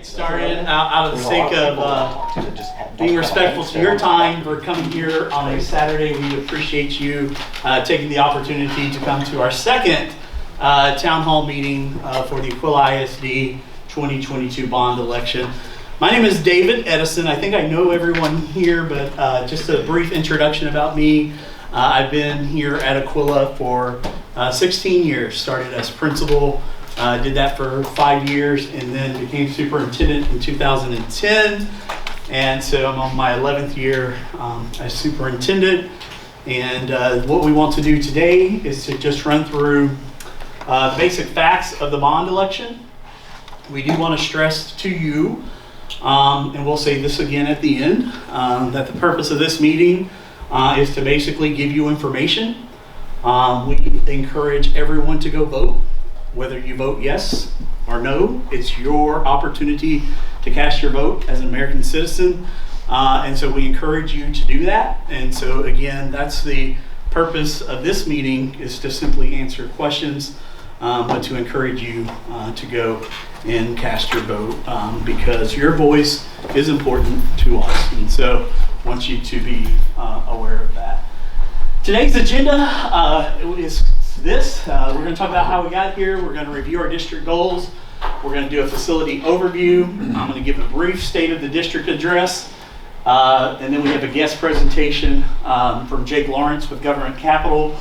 get started out of the sake of being respectful to your time for coming here on a Saturday. We appreciate you taking the opportunity to come to our second town hall meeting for the Aquila ISD 2022 bond election. My name is David Edison. I think I know everyone here, but just a brief introduction about me. I've been here at Aquila for 16 years, started as principal. Did that for 5 years and then became superintendent in 2010. And so I'm on my 11th year as superintendent. And what we want to do today is to just run through the basic facts of the bond election. We do want to stress to you, and we'll say this again at the end, that the purpose of this meeting is to basically give you information. We encourage everyone to go vote. Whether you vote yes or no, it's your opportunity to cast your vote as an American citizen. And so we encourage you to do that. And so again, that's the purpose of this meeting, is to simply answer questions, but to encourage you to go and cast your vote because your voice is important to us. And so I want you to be aware of that. Today's agenda is this. We're going to talk about how we got here. We're going to review our district goals. We're going to do a facility overview. I'm going to give a brief state of the district address. And then we have a guest presentation from Jake Lawrence with Government Capital.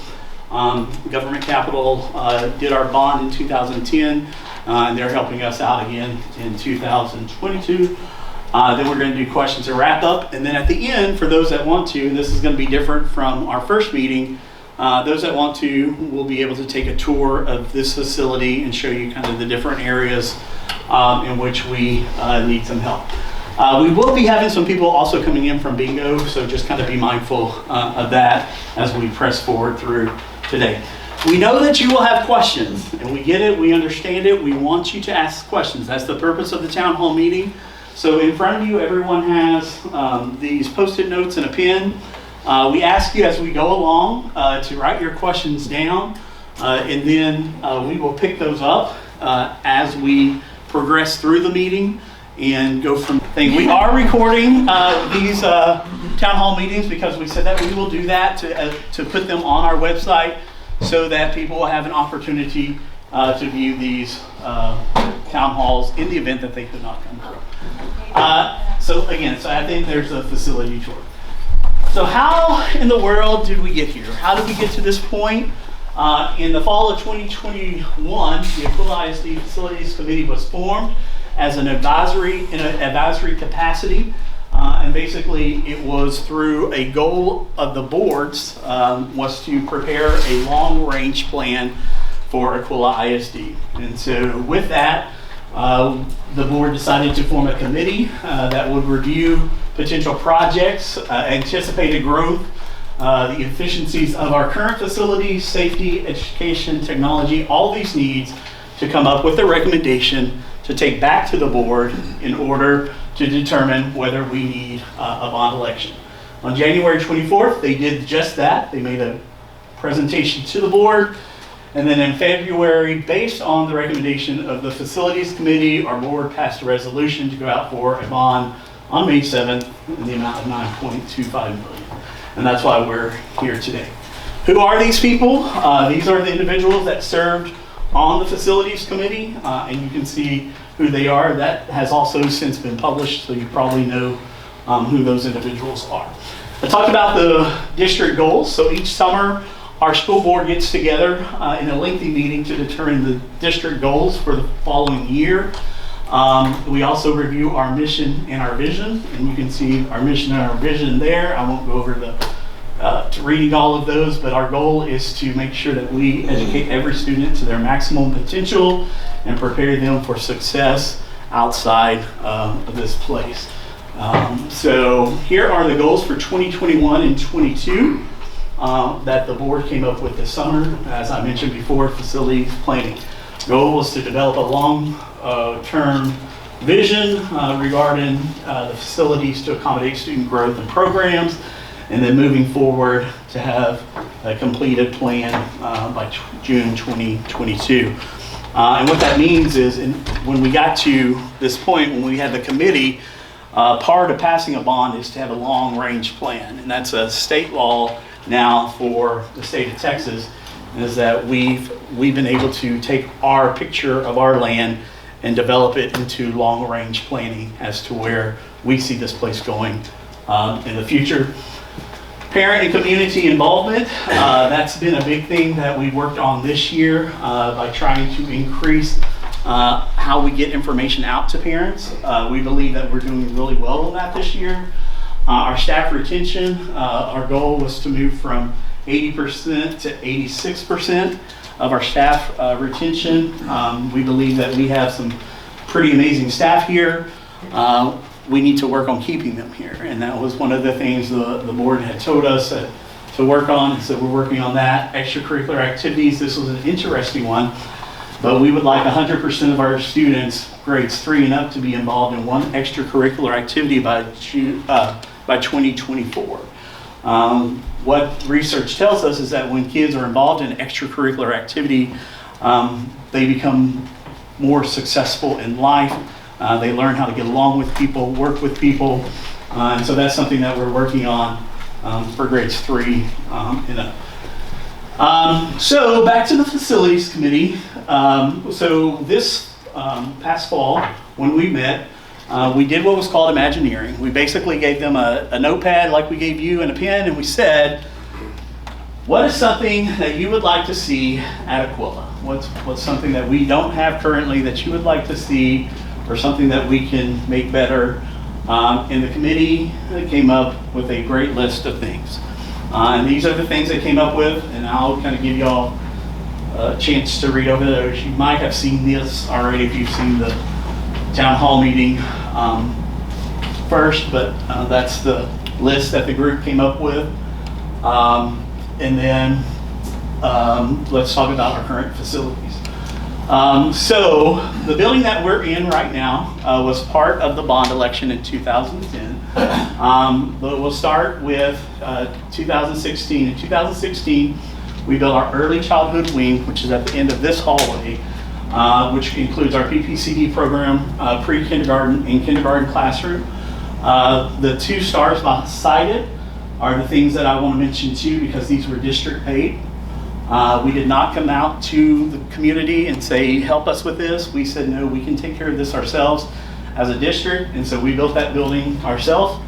Government Capital did our bond in 2010, and they're helping us out again in 2022. Then we're going to do questions and wrap up. And then at the end, for those that want to, and this is going to be different from our first meeting, those that want to will be able to take a tour of this facility and show you kind of the different areas in which we need some help. We will be having some people also coming in from bingo, so just kind of be mindful of that as we press forward through today. We know that you will have questions, and we get it, we understand it, we want you to ask questions. That's the purpose of the town hall meeting. So in front of you, everyone has these Post-it notes and a pen. We ask you as we go along to write your questions down, and then we will pick those up as we progress through the meeting and go from there. We are recording these town hall meetings because we said that we will do that to put them on our website so that people will have an opportunity to view these town halls in the event that they could not come through. So I think there's a facility tour. So how in the world did we get here? How did we get to this point? In the fall of 2021, the Aquila ISD Facilities Committee was formed as an advisory capacity. And basically it was through a goal of the boards was to prepare a long-range plan for Aquila ISD. And so with that, the board decided to form a committee that would review potential projects, anticipated growth, the efficiencies of our current facilities, safety, education, technology, all these needs, to come up with a recommendation to take back to the board in order to determine whether we need a bond election. On January 24th, they did just that. They made a presentation to the board. And then in February, based on the recommendation of the Facilities Committee, our board passed a resolution to go out for a bond on May 7th in the amount of $9.25 million. And that's why we're here today. Who are these people? These are the individuals that served on the Facilities Committee, and you can see who they are. That has also since been published, so you probably know who those individuals are. I talked about the district goals. So each summer, our school board gets together in a lengthy meeting to determine the district goals for the following year. We also review our mission and our vision, and you can see our mission and our vision there. I won't go over to reading all of those, but our goal is to make sure that we educate every student to their maximum potential and prepare them for success outside of this place. So here are the goals for 2021 and 22. That the board came up with this summer. As I mentioned before, facilities planning. Goal was to develop a long-term vision regarding the facilities to accommodate student growth and programs, and then moving forward to have a completed plan by June 2022. And what that means is when we got to this point, when we had the committee, part of passing a bond is to have a long-range plan. And that's a state law now for the state of Texas, is that we've been able to take our picture of our land and develop it into long-range planning as to where we see this place going in the future. Parent and community involvement, that's been a big thing that we worked on this year by trying to increase how we get information out to parents. We believe that we're doing really well on that this year. Our staff retention, our goal was to move from 80% to 86% of our staff retention. We believe that we have some pretty amazing staff here. We need to work on keeping them here. And that was one of the things the board had told us to work on. So we're working on that. Extracurricular activities, this was an interesting one, but we would like 100% of our students, grades 3 and up, to be involved in one extracurricular activity by 2024. What research tells us is that when kids are involved in extracurricular activity, they become more successful in life. They learn how to get along with people, work with people, and so that's something that we're working on for grades 3 and up. So back to the facilities committee. So this past fall, when we met, we did what was called Imagineering. We basically gave them a notepad like we gave you and a pen, and we said, what is something that you would like to see at Aquila? What's something that we don't have currently that you would like to see, or something that we can make better? And the committee came up with a great list of things. And these are the things they came up with, and I'll kind of give y'all a chance to read over those. You might have seen this already if you've seen the town hall meeting first, but that's the list that the group came up with. And then let's talk about our current facilities. So the building that we're in right now was part of the bond election in 2010. But we'll start with 2016. In 2016, we built our early childhood wing, which is at the end of this hallway, which includes our PPCD program, pre-kindergarten and kindergarten classroom. The 2 stars beside it are the things that I want to mention too, because these were district paid. We did not come out to the community and say, help us with this. We said, no, we can take care of this ourselves as a district. And so we built that building ourselves.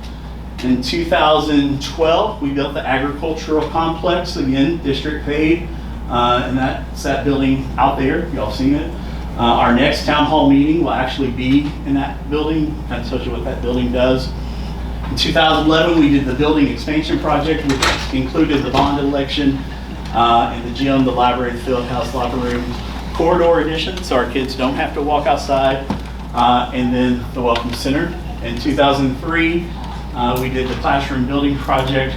In 2012, we built the agricultural complex, again, district paid. And that's that building out there. Y'all seen it. Our next town hall meeting will actually be in that building. Kind of tells you what that building does. In 2011, we did the building expansion project, which included the bond election, and the gym, the library, the field house, locker room, corridor addition, so our kids don't have to walk outside, and then the welcome center. In 2003, we did the classroom building project,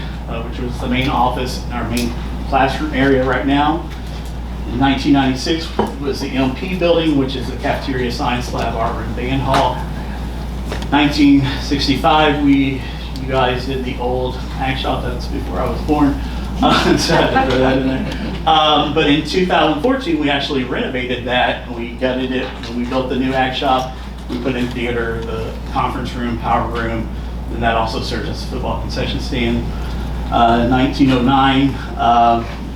which was the main office and our main classroom area right now. In 1996 was the MP building, which is the cafeteria, science lab, art room, band hall. 1965, you guys did the old ag shop. That's before I was born. So I had to throw that in there. But in 2014, we actually renovated that. We gutted it, and we built the new ag shop. We put in theater, the conference room, power room, and that also serves as a football concession stand. 1909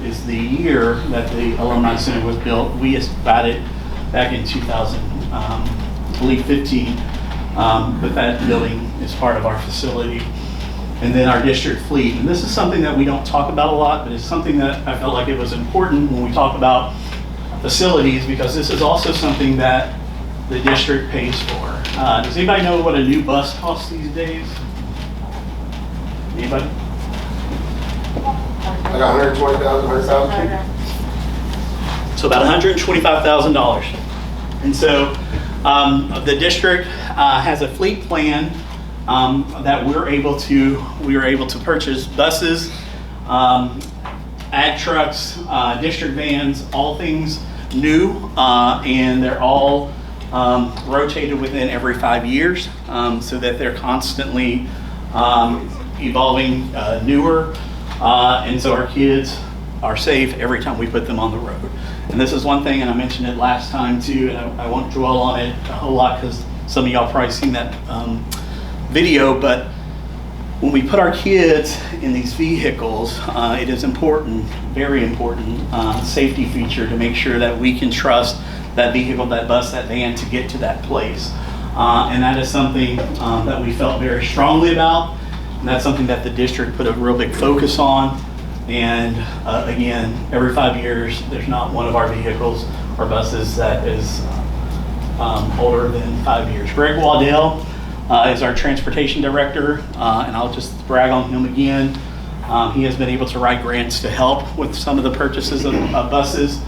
is the year that the Alumni Center was built. We got it back in 2000, I believe 15, but that building is part of our facility. And then our district fleet. And this is something that we don't talk about a lot, but it's something that I felt like it was important when we talk about facilities, because this is also something that the district pays for. Does anybody know what a new bus costs these days? Anybody? Like 120,000, 100,000? So about $125,000. And so the district has a fleet plan that we were able to purchase buses, ag trucks, district vans, all things new, and they're all rotated within every 5 years, so that they're constantly evolving, newer, and so our kids are safe every time we put them on the road. And this is one thing, and I mentioned it last time too, and I won't dwell on it a whole lot because some of y'all probably seen that video, but when we put our kids in these vehicles, it is important, very important, safety feature to make sure that we can trust that vehicle, that bus, that van to get to that place. And that is something that we felt very strongly about. And that's something that the district put a real big focus on. And again, every 5 years, there's not one of our vehicles or buses that is older than 5 years. Greg Waddell is our transportation director, and I'll just brag on him again. He has been able to write grants to help with some of the purchases of buses.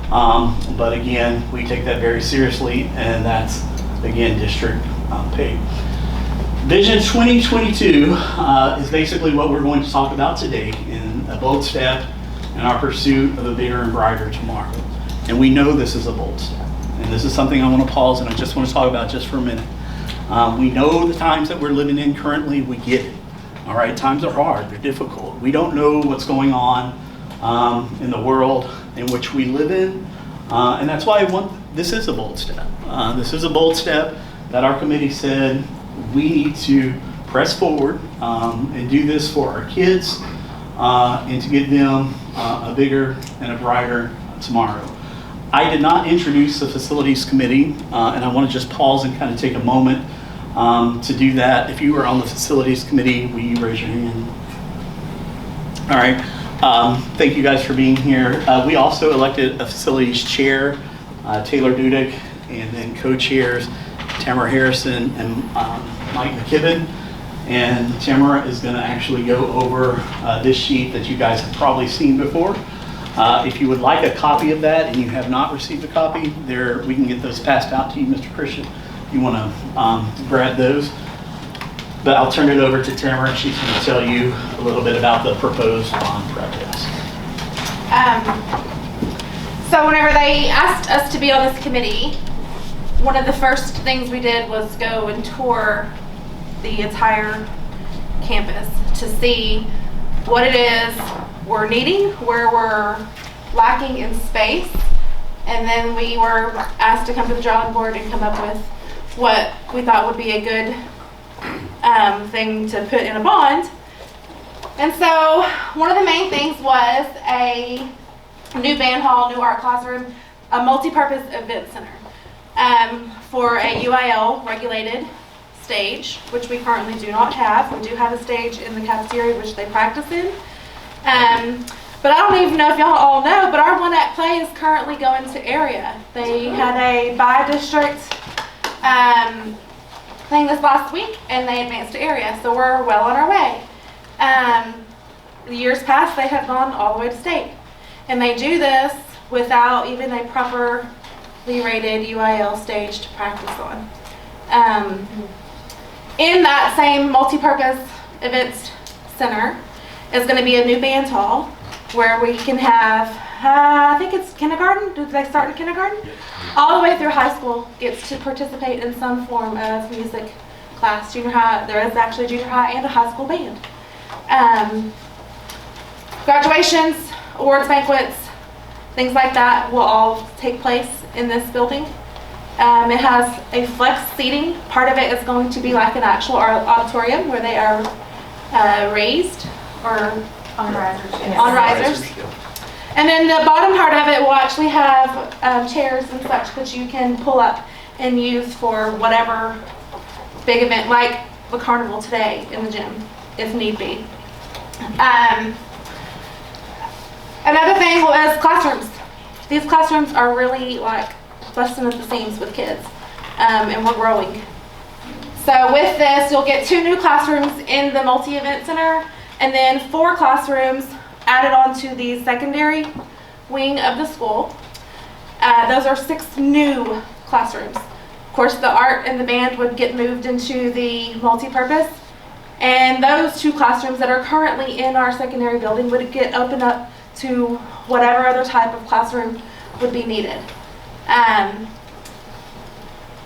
But again, we take that very seriously, and that's, again, district paid. Vision 2022 is basically what we're going to talk about today, in a bold step in our pursuit of a bigger and brighter tomorrow. And we know this is a bold step. And this is something I want to pause and I just want to talk about just for a minute. We know the times that we're living in currently, we get it. All right, times are hard, they're difficult. We don't know what's going on in the world in which we live in. And that's why this is a bold step. This is a bold step that our committee said we need to press forward and do this for our kids and to give them a bigger and a brighter tomorrow. I did not introduce the facilities committee, and I want to just pause and kind of take a moment to do that. If you were on the facilities committee, will you raise your hand? All right. Thank you guys for being here. We also elected a facilities chair, Taylor Dudek, and then co-chairs Tamara Harrison and Mike McKibben. And Tamara is going to actually go over this sheet that you guys have probably seen before. If you would like a copy of that and you have not received a copy, we can get those passed out to you, Mr. Christian, if you want to grab those. But I'll turn it over to Tamara, and she's going to tell you a little bit about the proposed bond protest. So whenever they asked us to be on this committee, one of the first things we did was go and tour the entire campus to see what it is we're needing, where we're lacking in space, and then we were asked to come to the drawing board and come up with what we thought would be a good thing to put in a bond. And so one of the main things was a new band hall, new art classroom, a multi-purpose event center for a UIL regulated stage, which we currently do not have. We do have a stage in the cafeteria which they practice in. But I don't even know if y'all all know, but our One Act Play is currently going to area. They had a by-district thing this last week, and they advanced to area, so we're well on our way. The years past, they have gone all the way to state, and they do this without even a properly rated UIL stage to practice on. In that same multi-purpose events center is going to be a new band hall where we can have, I think it's kindergarten. Do they start in kindergarten? Yes. All the way through high school gets to participate in some form of music class. Junior high, there is actually a junior high and a high school band. Graduations, awards banquets, things like that will all take place in this building. It has a flex seating. Part of it is going to be like an actual auditorium where they are raised or on risers. Yes. On risers. And then the bottom part of it will actually have chairs and such that you can pull up and use for whatever big event, like the carnival today in the gym, if need be. Another thing was classrooms. These classrooms are really like busting at the seams with kids, and we're growing. So with this, you'll get 2 new classrooms in the multi-event center, and then 4 classrooms added on to the secondary wing of the school. Those are 6 new classrooms. Of course, the art and the band would get moved into the multi-purpose, and those 2 classrooms that are currently in our secondary building would get opened up to whatever other type of classroom would be needed.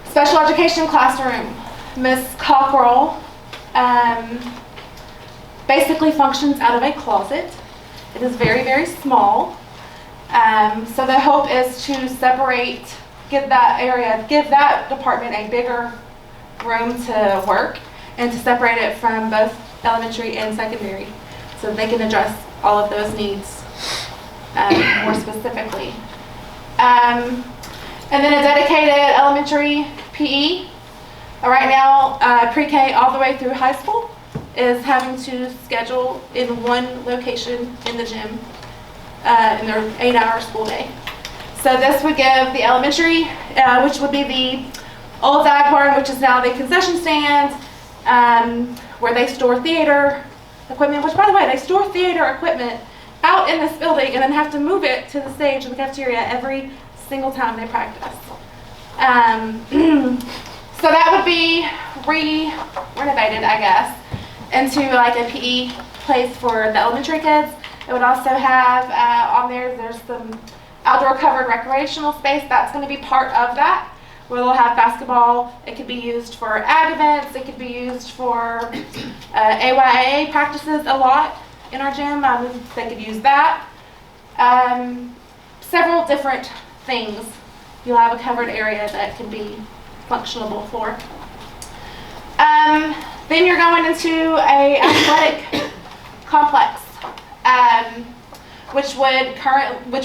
Special education classroom, Miss Cockrell basically functions out of a closet, It is very, very small. So the hope is to separate, give that department a bigger room to work, and to separate it from both elementary and secondary, so that they can address all of those needs more specifically. And then a dedicated elementary PE. Right now, pre-K all the way through high school is having to schedule in one location in the gym in their 8-hour school day. So this would give the elementary, which would be the old Ag Barn, which is now the concession stand, where they store theater equipment, which by the way, they store theater equipment out in this building and then have to move it to the stage in the cafeteria every single time they practice. So that would be renovated, I guess, into like a PE place for the elementary kids. It would also have on there's some outdoor covered recreational space that's going to be part of that, where they'll have basketball. It could be used for ag events. It could be used for AYA practices a lot in our gym. They could use that. Several different things. You'll have a covered area that can be functionable for. Then you're going into a athletic complex, which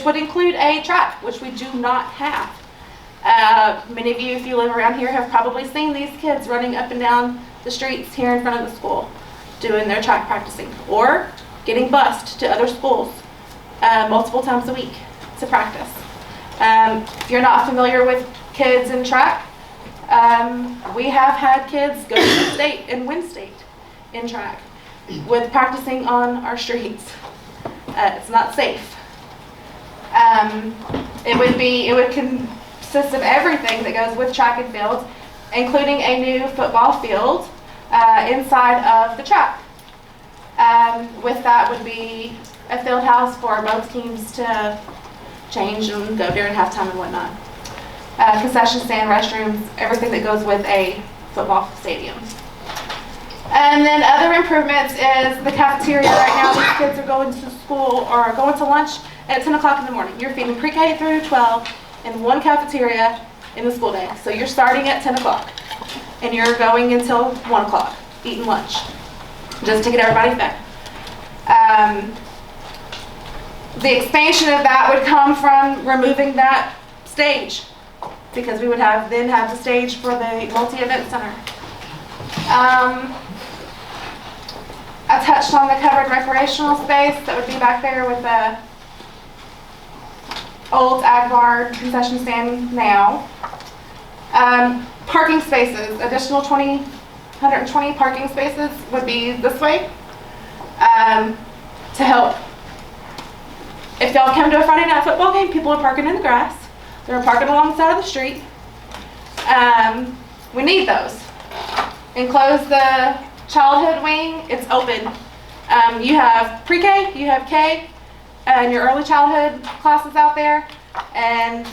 would include a track, which we do not have. Many of you, if you live around here, have probably seen these kids running up and down the streets here in front of the school doing their track practicing, or getting bused to other schools multiple times a week to practice. If you're not familiar with kids in track, we have had kids go to state and win state in track with practicing on our streets. It's not safe. It would consist of everything that goes with track and field, including a new football field inside of the track. With that would be a field house for both teams to change and go during halftime and whatnot. Concession stand, restrooms, everything that goes with a football stadium. And then other improvements is the cafeteria. Right now, these kids are going to school or going to lunch at 10 o'clock in the morning. You're feeding pre-K through 12 in one cafeteria in the school day. So you're starting at 10 o'clock and you're going until 1 o'clock eating lunch, just to get everybody fed. The expansion of that would come from removing that stage, because we would then have the stage for the multi-event center. I touched on the covered recreational space that would be back there with the old Ag Barn concession stand now. Parking spaces, additional 120 parking spaces would be this way to help. If y'all come to a Friday night football game, people are parking in the grass. They're parking along the side of the street. We need those. Enclose the childhood wing. It's open. You have pre-K, you have K, and your early childhood classes out there, and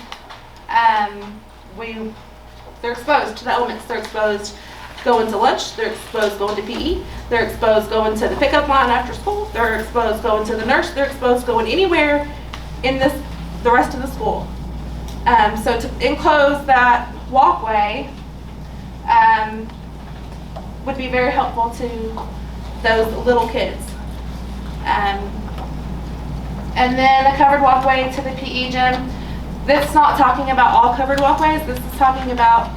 they're exposed to the elements. They're exposed going to lunch. They're exposed going to PE. They're exposed going to the pickup line after school. They're exposed going to the nurse. They're exposed going anywhere in the rest of the school. So to enclose that walkway would be very helpful to those little kids. And then a covered walkway to the PE gym. This is not talking about all covered walkways. This is talking about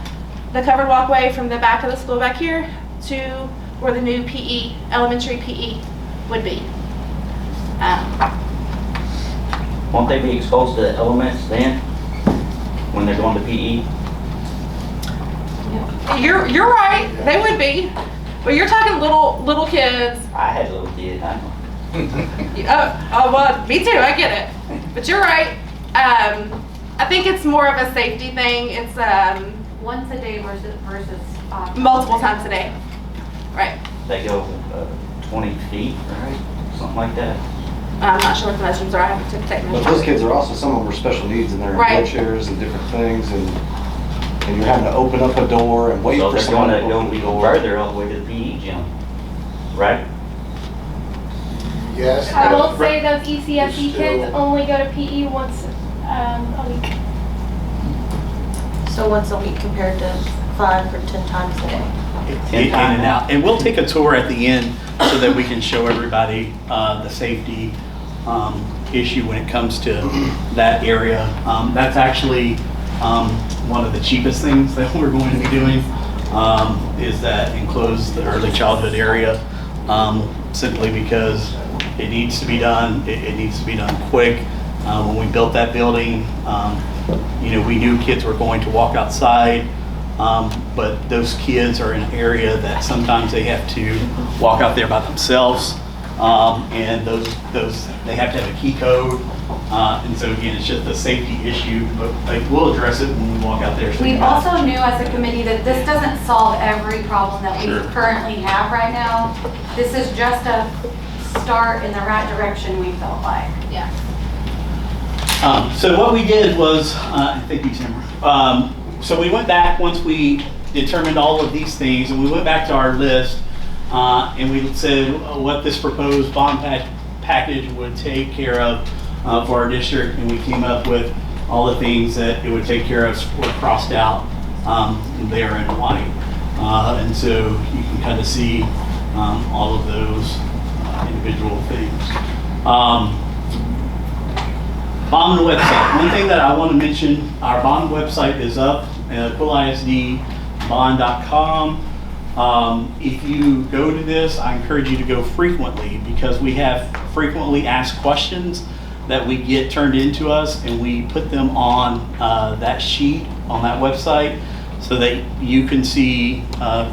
the covered walkway from the back of the school back here to where the new PE, elementary PE would be. Won't they be exposed to the elements then, when they're going to PE? You're right, they would be. But you're talking little kids. I had little kids, I know. Well, me too, I get it. But you're right. I think it's more of a safety thing. It's Once a day versus multiple times a day. Right. They go 20 feet, right? Something like that. I'm not sure what the measurements are. I haven't took But those kids are also, some of them are special needs and they're in Right. wheelchairs and different things, and you're having to open up a door and wait So for they're someone going to to open go the even door. further all the way to the PE gym, right? Yes. I will say those ECSE Still- kids only go to PE once a week. So once a week compared to 5 or 10 times a day. In and out. And we'll take a tour at the end so that we can show everybody the safety issue when it comes to that area. That's actually one of the cheapest things that we're going to be doing, is that enclose the early childhood area, simply because it needs to be done. It needs to be done quick. When we built that building, we knew kids were going to walk outside. But those kids are in an area that sometimes they have to walk out there by themselves, and those they have to have a key code, and so again, it's just a safety issue. But we'll address it when we walk out there. So We you guys- also knew as a committee that this doesn't solve every problem that we Sure. currently have right now. This is just a start in the right direction, we felt like. Yeah. So what we did was, thank you, Tim. So we went back once we determined all of these things, and we went back to our list, and we said what this proposed bond package would take care of for our district, and we came up with all the things that it would take care of were crossed out there in white. And so you can kind of see all of those individual things. Bond website. One thing that I want to mention, our bond website is up at quillisdbond.com. If you go to this, I encourage you to go frequently, because we have frequently asked questions that we get turned into us, and we put them on that sheet on that website so that you can see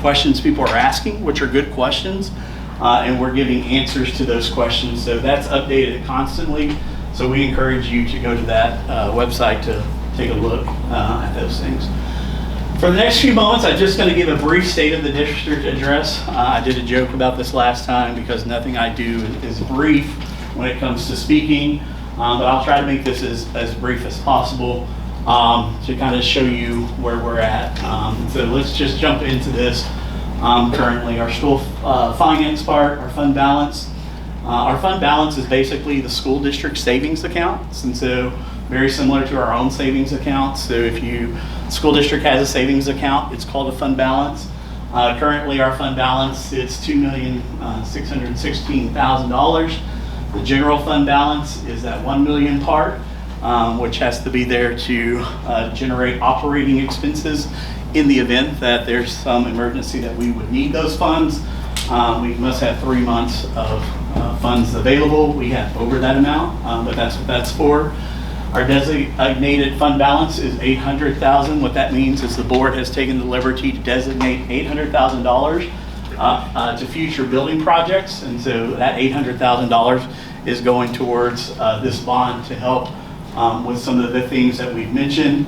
questions people are asking, which are good questions, and we're giving answers to those questions. So that's updated constantly. So we encourage you to go to that website to take a look at those things. For the next few moments, I'm just going to give a brief state of the district address. I did a joke about this last time because nothing I do is brief when it comes to speaking, but I'll try to make this as brief as possible to kind of show you where we're at. So let's just jump into this. Currently, our school finance part, our fund balance. Our fund balance is basically the school district savings accounts, and so very similar to our own savings accounts. So if school district has a savings account, it's called a fund balance. Currently, our fund balance is $2,616,000. The general fund balance is that $1 million part, which has to be there to generate operating expenses in the event that there's some emergency that we would need those funds. We must have 3 months of funds available. We have over that amount, but that's what that's for. Our designated fund balance is $800,000. What that means is the board has taken the liberty to designate $800,000 to future building projects, and so that $800,000 is going towards this bond to help with some of the things that we've mentioned.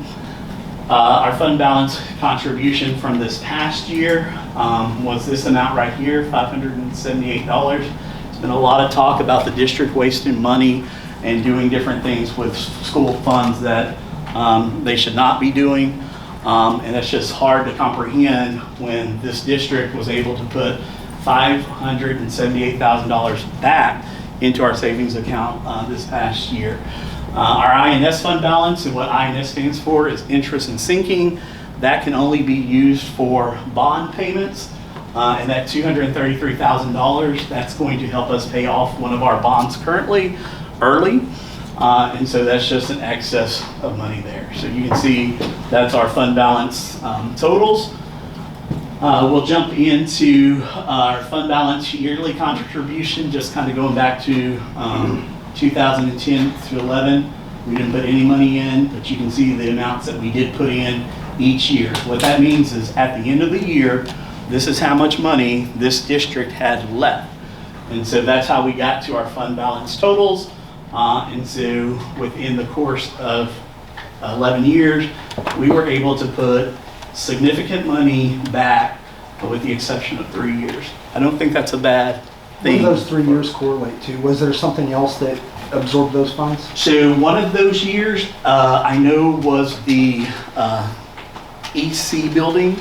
Our fund balance contribution from this past year was this amount right here, $578. There's been a lot of talk about the district wasting money and doing different things with school funds that they should not be doing. And it's just hard to comprehend when this district was able to put $578,000 back into our savings account this past year. Our INS fund balance, and what INS stands for is interest and sinking. That can only be used for bond payments. And that $233,000, that's going to help us pay off one of our bonds currently early. And so that's just an excess of money there. So you can see that's our fund balance totals. We'll jump into our fund balance yearly contribution, just kind of going back to 2010 to 11. We didn't put any money in, but you can see the amounts that we did put in each year. What that means is at the end of the year, this is how much money this district had left. And so that's how we got to our fund balance totals. And so within the course of 11 years, we were able to put significant money back, with the exception of 3 years. I don't think that's a bad What thing. do those 3 years correlate to? Was there something else that absorbed those funds? So one of those years, I know, was the EC building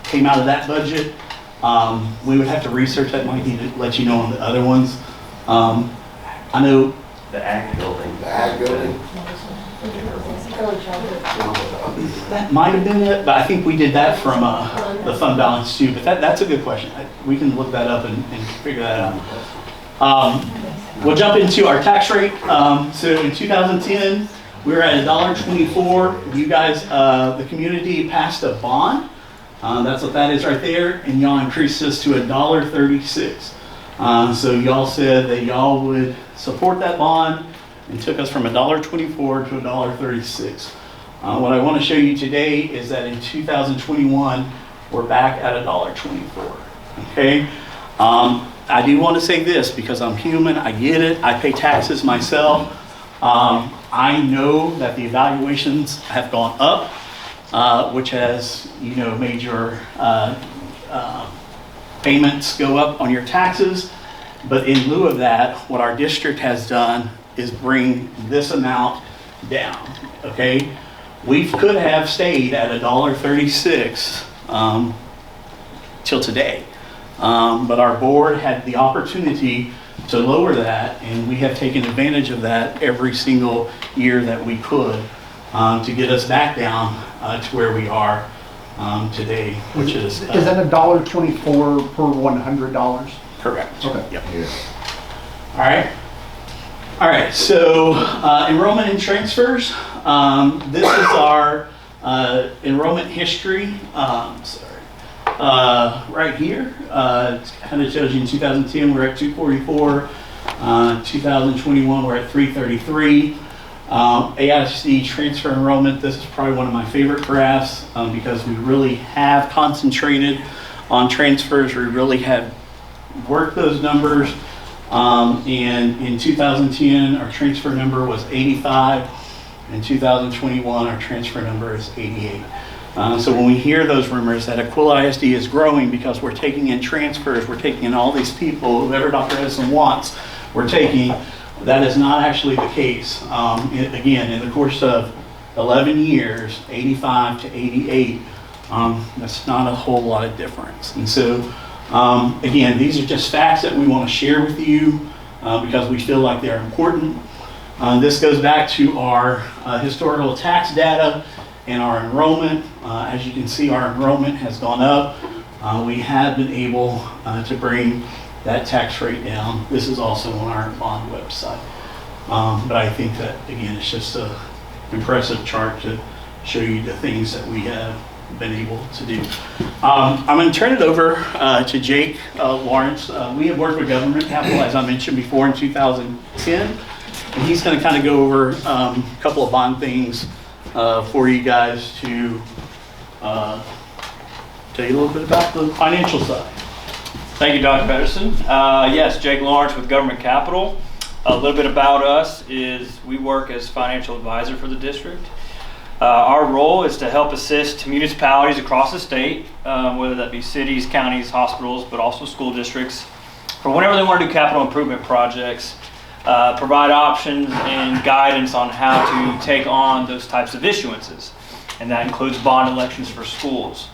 came out of that budget. We would have to research that. Might need to let you know on the other ones. I know The ag building. that might have been it, but I think we did that from the fund balance too. But that's a good question. We can look that up and figure that out. We'll jump into our tax rate. So in 2010, we were at $1.24. You guys, the community passed a bond. That's what that is right there, and y'all increased this to $1.36. So y'all said that y'all would support that bond and took us from $1.24 to $1.36. What I want to show you today is that in 2021, we're back at $1.24. Okay? I do want to say this because I'm human. I get it. I pay taxes myself. I know that the evaluations have gone up, which has, made your payments go up on your taxes. But in lieu of that, what our district has done is bring this amount down. Okay, we could have stayed at $1.36 till today, but our board had the opportunity to lower that, and we have taken advantage of that every single year that we could to get us back down to where we are today, which is that $1.24 per $100? correct. Okay. Yep. All right. All right. So enrollment and transfers. This is our enrollment history. Right here. It kind of shows you in 2010 we're at 244. 2021 we're at 333. AISD transfer enrollment. This is probably one of my favorite graphs because we really have concentrated on transfers. We really have worked those numbers. And in 2010, our transfer number was 85. In 2021, our transfer number is 88. So when we hear those rumors that Aquilla ISD is growing because we're taking in transfers, we're taking in all these people, whoever Dr. Edison wants, we're taking, that is not actually the case. Again, in the course of 11 years, 85 to 88, that's not a whole lot of difference. And so, again, these are just facts that we want to share with you because we feel like they're important. This goes back to our historical tax data and our enrollment. As you can see, our enrollment has gone up. We have been able to bring that tax rate down. This is also on our bond website. But I think that, again, it's just an impressive chart to show you the things that we have been able to do. I'm going to turn it over to Jake Lawrence. We have worked with Government Capital, as I mentioned before, in 2010. And he's going to kind of go over a couple of bond things for you guys to tell you a little bit about the financial side. Thank you, Dr. Pedersen. Yes, Jake Lawrence with Government Capital. A little bit about us is we work as financial advisor for the district. Our role is to help assist municipalities across the state, whether that be cities, counties, hospitals, but also school districts, for whenever they want to do capital improvement projects, provide options and guidance on how to take on those types of issuances. And that includes bond elections for schools.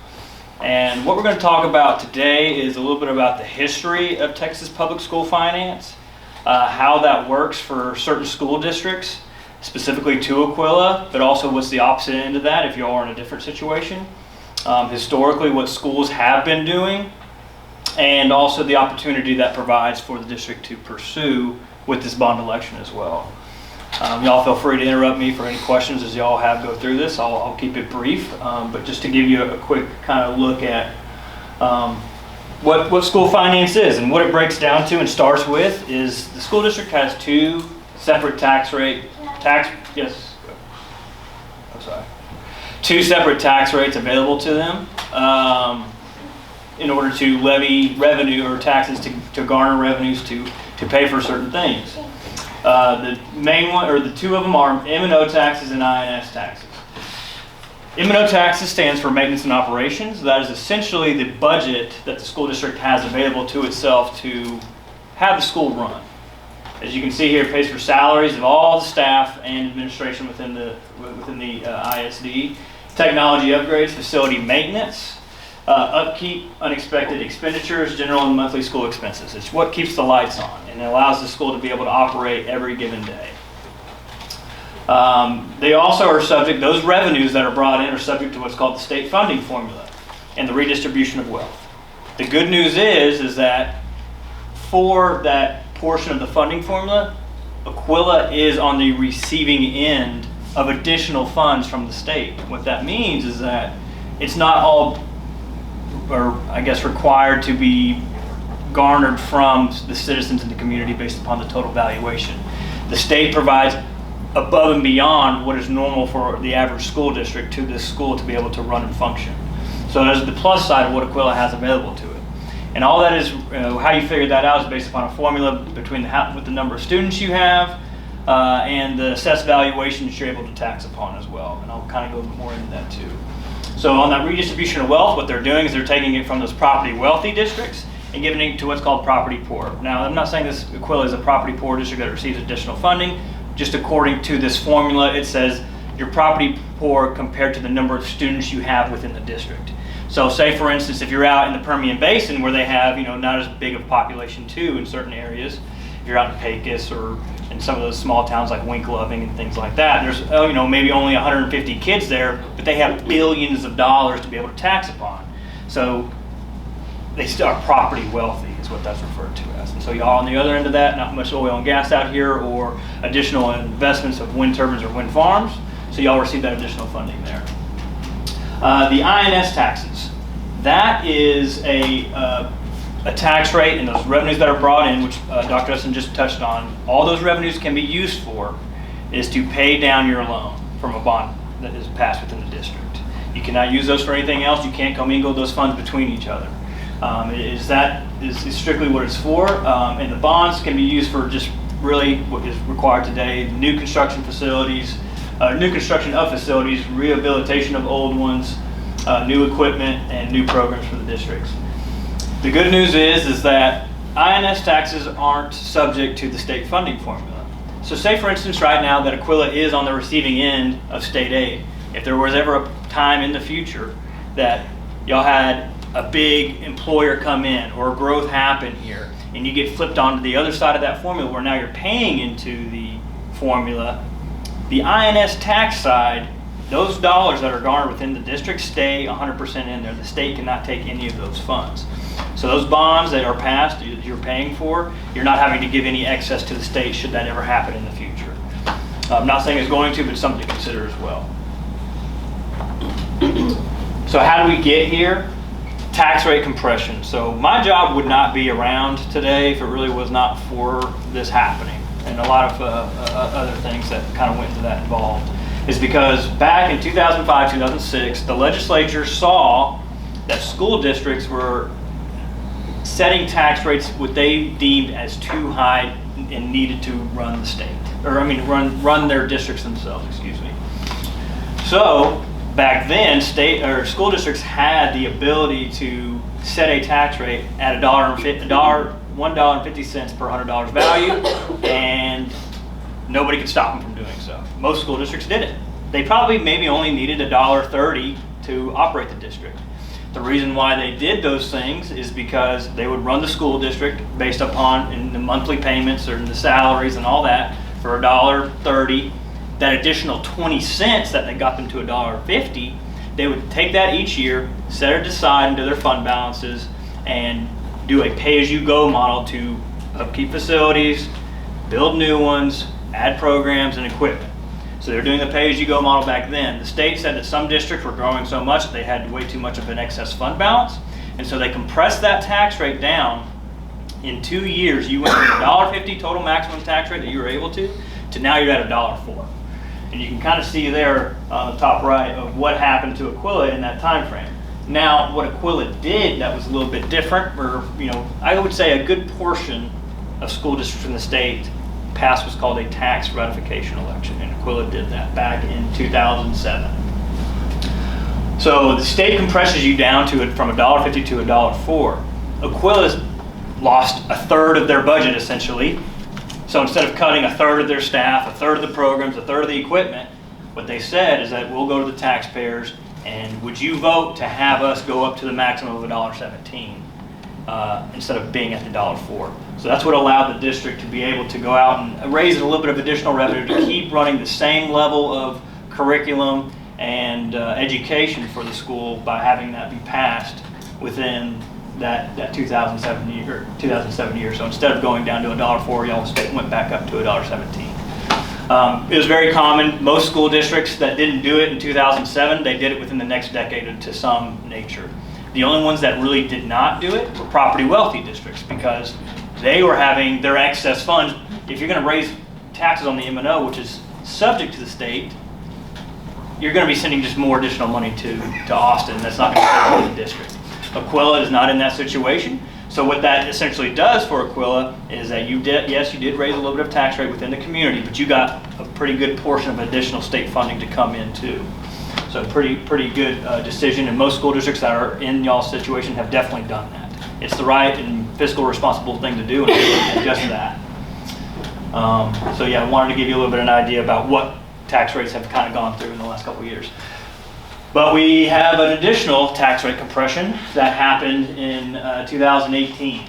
And what we're going to talk about today is a little bit about the history of Texas public school finance, how that works for certain school districts, specifically to Aquilla, but also what's the opposite end of that if you are in a different situation. Historically, what schools have been doing, and also the opportunity that provides for the district to pursue with this bond election as well. Y'all feel free to interrupt me for any questions as y'all have go through this. I'll keep it brief, but just to give you a quick kind of look at what school finance is and what it breaks down to and starts with is the school district has two separate two separate tax rates available to them in order to levy revenue or taxes to garner revenues to pay for certain things. The main one, or the two of them, are M&O taxes and INS taxes. M&O taxes stands for maintenance and operations. That is essentially the budget that the school district has available to itself to have the school run. As you can see here, it pays for salaries of all the staff and administration within the ISD, technology upgrades, facility maintenance, upkeep, unexpected expenditures, general and monthly school expenses. It's what keeps the lights on, and it allows the school to be able to operate every given day. They also are subject, those revenues that are brought in are subject to what's called the state funding formula and the redistribution of wealth. The good news is that for that portion of the funding formula, Aquila is on the receiving end of additional funds from the state. What that means is that it's not all, or I guess required to be garnered from the citizens in the community based upon the total valuation. The state provides above and beyond what is normal for the average school district to this school to be able to run and function. So there's the plus side of what Aquila has available to it. And all that is, how you figure that out is based upon a formula between with the number of students you have and the assessed valuation that you're able to tax upon as well. And I'll kind of go more into that too. So on that redistribution of wealth, what they're doing is they're taking it from those property wealthy districts and giving it to what's called property poor. Now, I'm not saying this Aquila is a property poor district that receives additional funding. Just according to this formula, it says you're property poor compared to the number of students you have within the district. So say, for instance, if you're out in the Permian Basin where they have, not as big of a population too in certain areas, if you're out in Pecos or in some of those small towns like Wink Loving and things like that, there's, maybe only 150 kids there, but they have billions of dollars to be able to tax upon. So they still are property wealthy is what that's referred to as. And so y'all on the other end of that, not much oil and gas out here or additional investments of wind turbines or wind farms. So y'all receive that additional funding there. The INS taxes. That is a tax rate, and those revenues that are brought in, which Dr. Dustin just touched on, all those revenues can be used for is to pay down your loan from a bond that is passed within the district. You cannot use those for anything else. You can't commingle those funds between each other. Is strictly what it's for, and the bonds can be used for just really what is required today: new construction facilities, new construction of facilities, rehabilitation of old ones, new equipment, and new programs for the districts. The good news is that INS taxes aren't subject to the state funding formula. So say, for instance, right now that Aquila is on the receiving end of state aid. If there was ever a time in the future that y'all had a big employer come in or growth happen here, and you get flipped onto the other side of that formula where now you're paying into the formula, the INS tax side, those dollars that are garnered within the district stay 100% in there. The state cannot take any of those funds. So those bonds that are passed, you're paying for, you're not having to give any excess to the state should that ever happen in the future. I'm not saying it's going to, but it's something to consider as well. So how do we get here? Tax rate compression. So my job would not be around today if it really was not for this happening, and a lot of other things that kind of went into that involved. Is because back in 2005, 2006, the legislature saw that school districts were setting tax rates what they deemed as too high and needed to run the state, or run their districts themselves, excuse me. So back then, state or school districts had the ability to set a tax rate at $1.50 per $100 value, and nobody could stop them from doing so. Most school districts did it. They probably maybe only needed $1.30 to operate the district. The reason why they did those things is because they would run the school district based upon in the monthly payments or in the salaries and all that for $1.30. That additional 20 cents that they got them to $1.50, they would take that each year, set it aside into their fund balances, and do a pay-as-you-go model to upkeep facilities, build new ones, add programs and equipment. So they're doing the pay-as-you-go model back then. The state said that some districts were growing so much that they had way too much of an excess fund balance, and so they compressed that tax rate down. In 2 years, you went from $1.50 total maximum tax rate that you were able to now you're at $1.04. And you can kind of see there on the top right of what happened to Aquila in that time frame. Now, what Aquila did that was a little bit different, or I would say a good portion of school districts in the state passed what's called a tax ratification election, and Aquila did that back in 2007. So the state compresses you down to it from $1.50 to $1.04. Aquila's lost a third of their budget essentially. So instead of cutting a third of their staff, a third of the programs, a third of the equipment, what they said is that we'll go to the taxpayers And would you vote to have us go up to the maximum of $1.17 instead of being at the $1.04? So that's what allowed the district to be able to go out and raise a little bit of additional revenue to keep running the same level of curriculum and education for the school by having that be passed within that 2007 year. So instead of going down to $1.04, y'all went back up to $1.17. It was very common. Most school districts that didn't do it in 2007, they did it within the next decade to some nature. The only ones that really did not do it were property wealthy districts, because they were having their excess funds. If you're going to raise taxes on the M&O, which is subject to the state, you're going to be sending just more additional money to Austin. That's not going to help the district. Aquila is not in that situation. So what that essentially does for Aquila is that you did raise a little bit of tax rate within the community, but you got a pretty good portion of additional state funding to come in too. So pretty good decision, and most school districts that are in y'all's situation have definitely done that. It's the right and fiscal responsible thing to do, and it's just that. So yeah, I wanted to give you a little bit of an idea about what tax rates have kind of gone through in the last couple of years. But we have an additional tax rate compression that happened in 2018.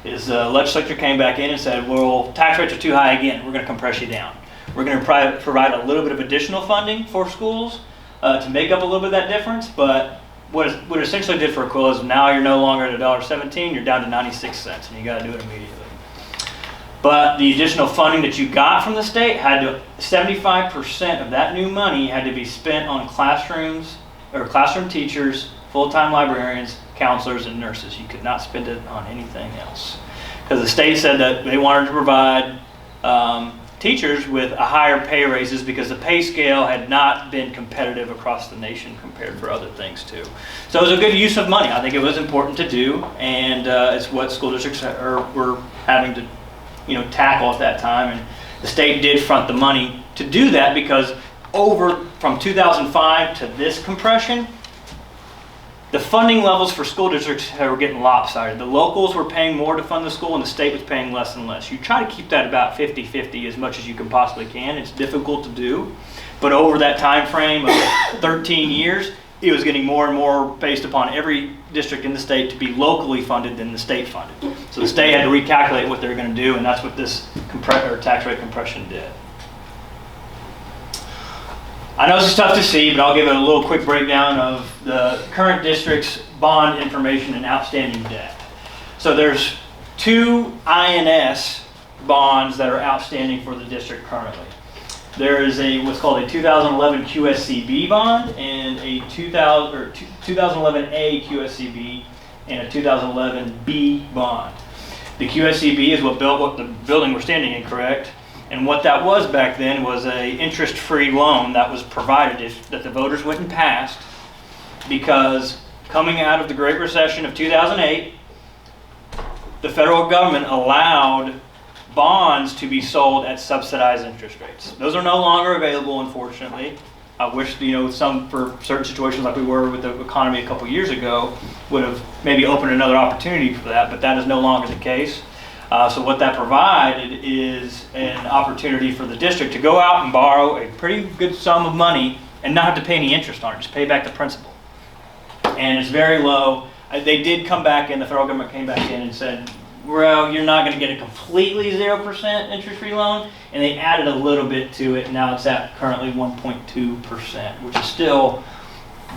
The legislature came back in and said, well, tax rates are too high again. We're going to compress you down. We're going to provide a little bit of additional funding for schools to make up a little bit of that difference. But what it essentially did for Aquila is now you're no longer at $1.17, you're down to 96 cents, and you got to do it immediately. But the additional funding that you got from the state 75% of that new money had to be spent on classrooms, or classroom teachers, full-time librarians, counselors, and nurses. You could not spend it on anything else. Because the state said that they wanted to provide teachers with a higher pay raises because the pay scale had not been competitive across the nation compared for other things too. So it was a good use of money. I think it was important to do, and it's what school districts were having to tackle at that time, and the state did front the money to do that, because from 2005 to this compression, the funding levels for school districts were getting lopsided. The locals were paying more to fund the school, and the state was paying less and less. You try to keep that about 50-50 as much as you can possibly can. It's difficult to do, but over that time frame of 13 years, it was getting more and more based upon every district in the state to be locally funded than the state funded. So the state had to recalculate what they were going to do, and that's what this tax rate compression did. I know this is tough to see, but I'll give it a little quick breakdown of the current district's bond information and outstanding debt. So there's 2 INS bonds that are outstanding for the district currently. There is what's called a 2011 QSCB bond and a 2011A QSCB and a 2011B bond. The QSCB is what the building we're standing in, correct? And what that was back then was a interest-free loan that was provided that the voters went and passed, because coming out of the Great Recession of 2008, the federal government allowed bonds to be sold at subsidized interest rates. Those are no longer available, unfortunately. I wish, some for certain situations like we were with the economy a couple years ago would have maybe opened another opportunity for that, but that is no longer the case. So what that provided is an opportunity for the district to go out and borrow a pretty good sum of money and not have to pay any interest on it, just pay back the principal. And it's very low. They did come back in, the federal government came back in and said, well, you're not going to get a completely 0% interest-free loan, and they added a little bit to it. Now it's at currently 1.2%, which is still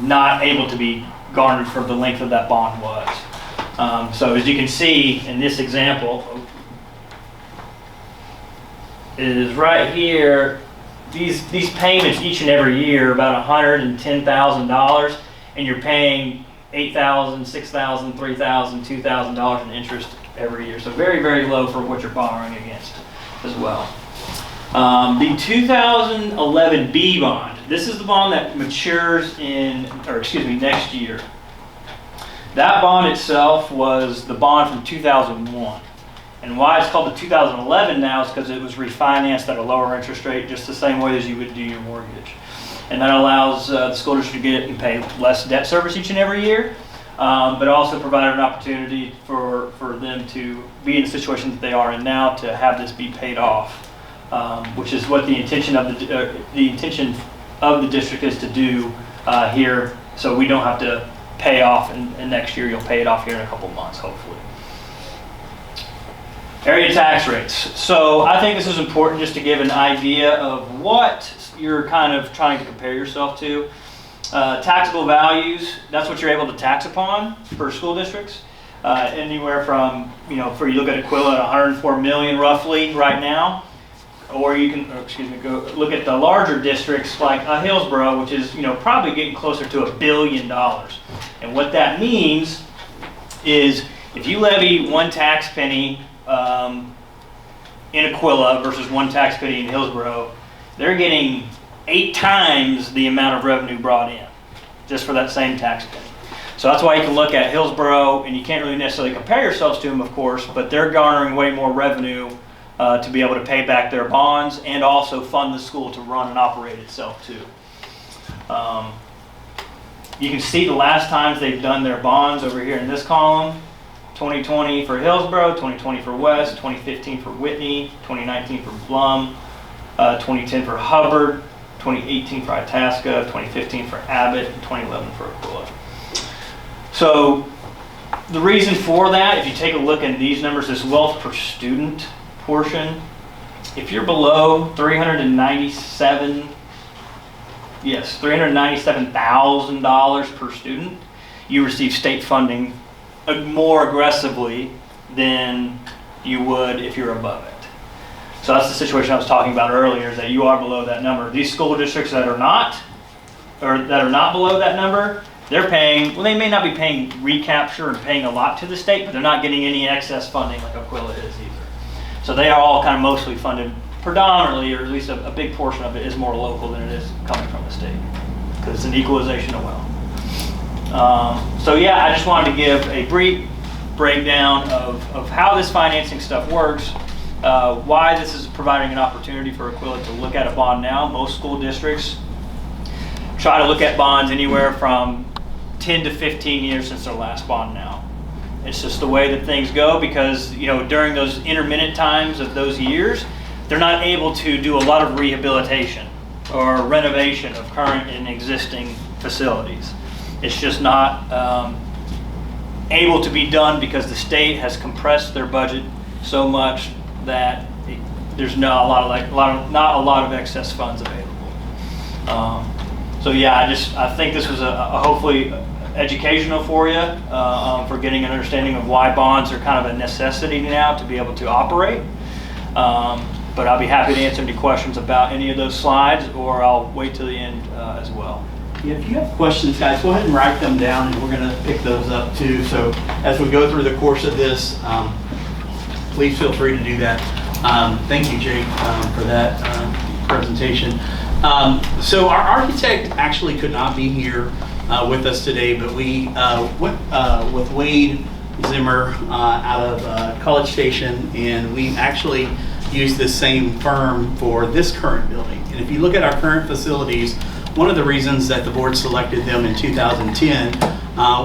not able to be garnered for the length of that bond was. So as you can see in this example, is right here, these payments each and every year about $110,000, and you're paying $8,000, $6,000, $3,000, $2,000 in interest every year. So very, very low for what you're borrowing against as well. The 2011B bond, this is the bond that matures next year. That bond itself was the bond from 2001. And why it's called the 2011 now is because it was refinanced at a lower interest rate, just the same way as you would do your mortgage. And that allows the school district to get and pay less debt service each and every year, but also provided an opportunity for them to be in the situation that they are in now to have this be paid off, which is what the intention of the district is to do here, so we don't have to pay off, and next year you'll pay it off here in a couple months, hopefully. Area tax rates. So I think this is important just to give an idea of what you're kind of trying to compare yourself to. Taxable values, that's what you're able to tax upon for school districts. Anywhere from, for you look at Aquila at 104 million roughly right now, or you can, go look at the larger districts like Hillsborough, which is, probably getting closer to $1 billion. And what that means is if you levy one tax penny in Aquila versus one tax penny in Hillsborough, they're getting 8 times the amount of revenue brought in just for that same tax penny. So that's why you can look at Hillsborough, and you can't really necessarily compare yourselves to them, of course, but they're garnering way more revenue to be able to pay back their bonds and also fund the school to run and operate itself too. You can see the last times they've done their bonds over here in this column. 2020 for Hillsborough, 2020 for West, 2015 for Whitney, 2019 for Blum, 2010 for Hubbard, 2018 for Itasca, 2015 for Abbott, and 2011 for Aquila. So the reason for that, if you take a look at these numbers, this wealth per student portion, if you're below $397,000 per student, you receive state funding more aggressively than you would if you're above it. So that's the situation I was talking about earlier, is that you are below that number. These school districts that are not below that number, they're paying, well, they may not be paying recapture and paying a lot to the state, but they're not getting any excess funding like Aquila is either. So they are all kind of mostly funded predominantly, or at least a big portion of it is more local than it is coming from the state, because it's an equalization of wealth. So yeah, I just wanted to give a brief breakdown of how this financing stuff works, why this is providing an opportunity for Aquila to look at a bond now. Most school districts try to look at bonds anywhere from 10 to 15 years since their last bond now. It's just the way that things go, because during those intermittent times of those years, they're not able to do a lot of rehabilitation or renovation of current and existing facilities. It's just not able to be done because the state has compressed their budget so much that there's not a lot of excess funds available. So yeah, I think this was a hopefully educational for you, for getting an understanding of why bonds are kind of a necessity now to be able to operate. But I'll be happy to answer any questions about any of those slides, or I'll wait till the end as well. If you have questions, guys, go ahead and write them down, and we're going to pick those up too. So as we go through the course of this, please feel free to do that. Thank you, Jake, for that presentation. So our architect actually could not be here with us today, but we went with Wade Zimmer out of College Station, and we actually used the same firm for this current building. And if you look at our current facilities, one of the reasons that the board selected them in 2010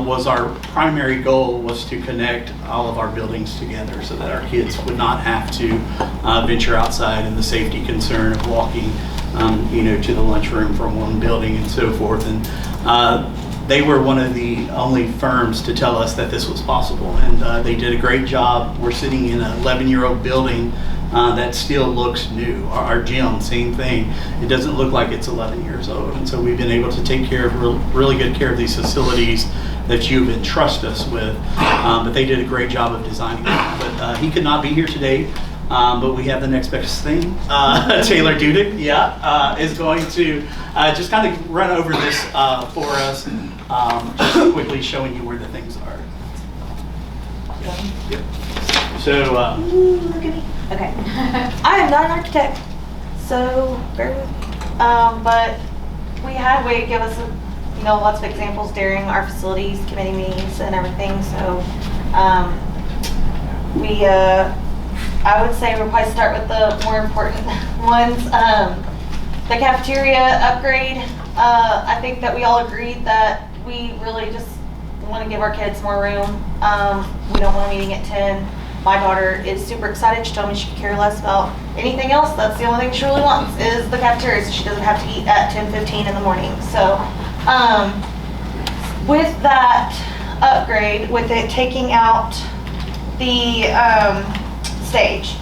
was our primary goal was to connect all of our buildings together so that our kids would not have to venture outside, and the safety concern of walking to the lunchroom from one building and so forth. And they were one of the only firms to tell us that this was possible, and they did a great job. We're sitting in an 11-year-old building that still looks new. Our gym, same thing. It doesn't look like it's 11 years old. And so we've been able to take care of really good care of these facilities that you've entrusted us with. But they did a great job of designing it. But he could not be here today. But we have the next best thing. Taylor Dudick, is going to just kind of run over this for us, just quickly showing you where the things are. Yep. So, Look at me. Okay. I am not an architect, so bear with me. But we had Wade give us lots of examples during our facilities committee meetings and everything. So I would say we'll probably start with the more important ones. The cafeteria upgrade. I think that we all agreed that we really just want to give our kids more room. We don't want a meeting at 10. My daughter is super excited. She told me she could care less about anything else. That's the only thing she really wants is the cafeteria, so she doesn't have to eat at 10:15 in the morning. So With that upgrade, with it taking out the stage,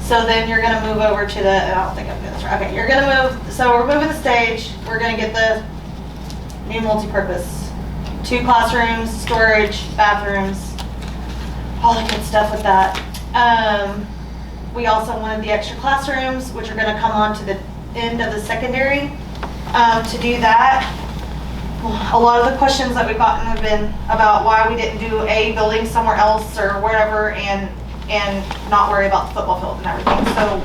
so then you're gonna move over to the, I don't think I'm doing this right. Okay, you're gonna move, so we're moving the stage, we're gonna get the new multi-purpose. 2 classrooms, storage, bathrooms, all the good stuff with that. We also wanted the extra classrooms, which are gonna come on to the end of the secondary. To do that, a lot of the questions that we've gotten have been about why we didn't do a building somewhere else or wherever and not worry about the football field and everything. So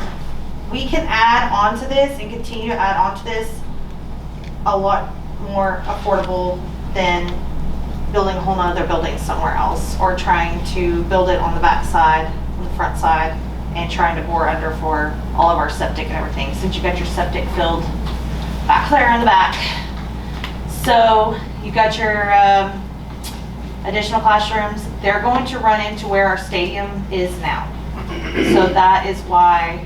we can add on to this and continue to add on to this a lot more affordable than building a whole nother building somewhere else or trying to build it on the back side, on the front side, and trying to bore under for all of our septic and everything, since you got your septic filled back there in the back. So you got your additional classrooms. They're going to run into where our stadium is now. So that is why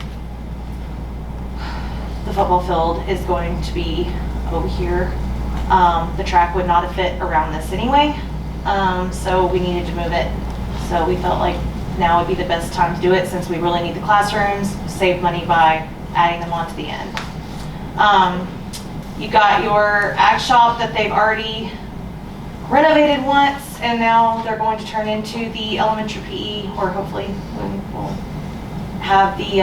the football field is going to be over here. The track would not have fit around this anyway, so we needed to move it. So we felt like now would be the best time to do it, since we really need the classrooms, save money by adding them onto the end. You got your ag shop that they've already renovated once, and now they're going to turn into the elementary PE, or hopefully we'll have the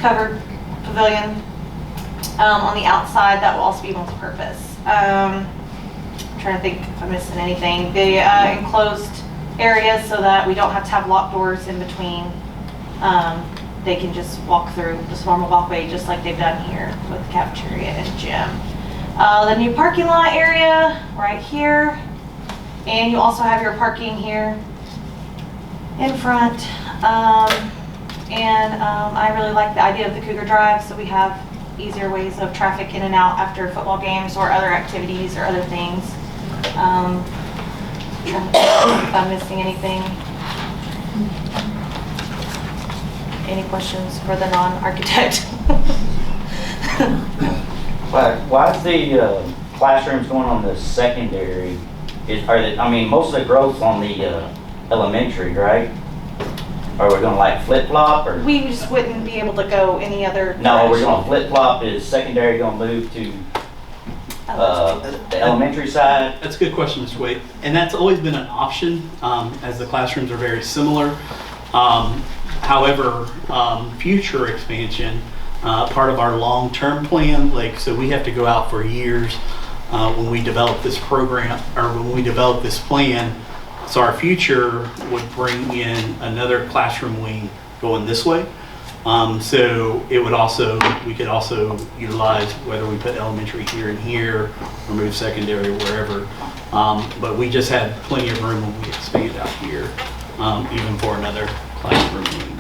covered pavilion on the outside that will also be multi-purpose. I'm trying to think if I'm missing anything. The enclosed areas so that we don't have to have locked doors in between. They can just walk through this normal walkway just like they've done here with the cafeteria and gym. The new parking lot area right here. And you also have your parking here in front. I really like the idea of the Cougar Drive, so we have easier ways of traffic in and out after football games or other activities or other things. Trying to think if I'm missing anything. Any questions for the non-architect? Why is the classrooms going on the secondary? Most of the growth's on the elementary, right? Are we gonna like flip-flop or? We just wouldn't be able to go any other No, we're direction. gonna flip-flop. Is secondary gonna move to the elementary side? That's a good question, Mr. Wade. And that's always been an option, as the classrooms are very similar. However, future expansion, part of our long-term plan, so we have to go out for years when we develop this program, or when we develop this plan. So our future would bring in another classroom wing going this way. So it would also, we could also utilize whether we put elementary here and here, or move secondary wherever. But we just had plenty of room when we expanded out here, even for another classroom wing.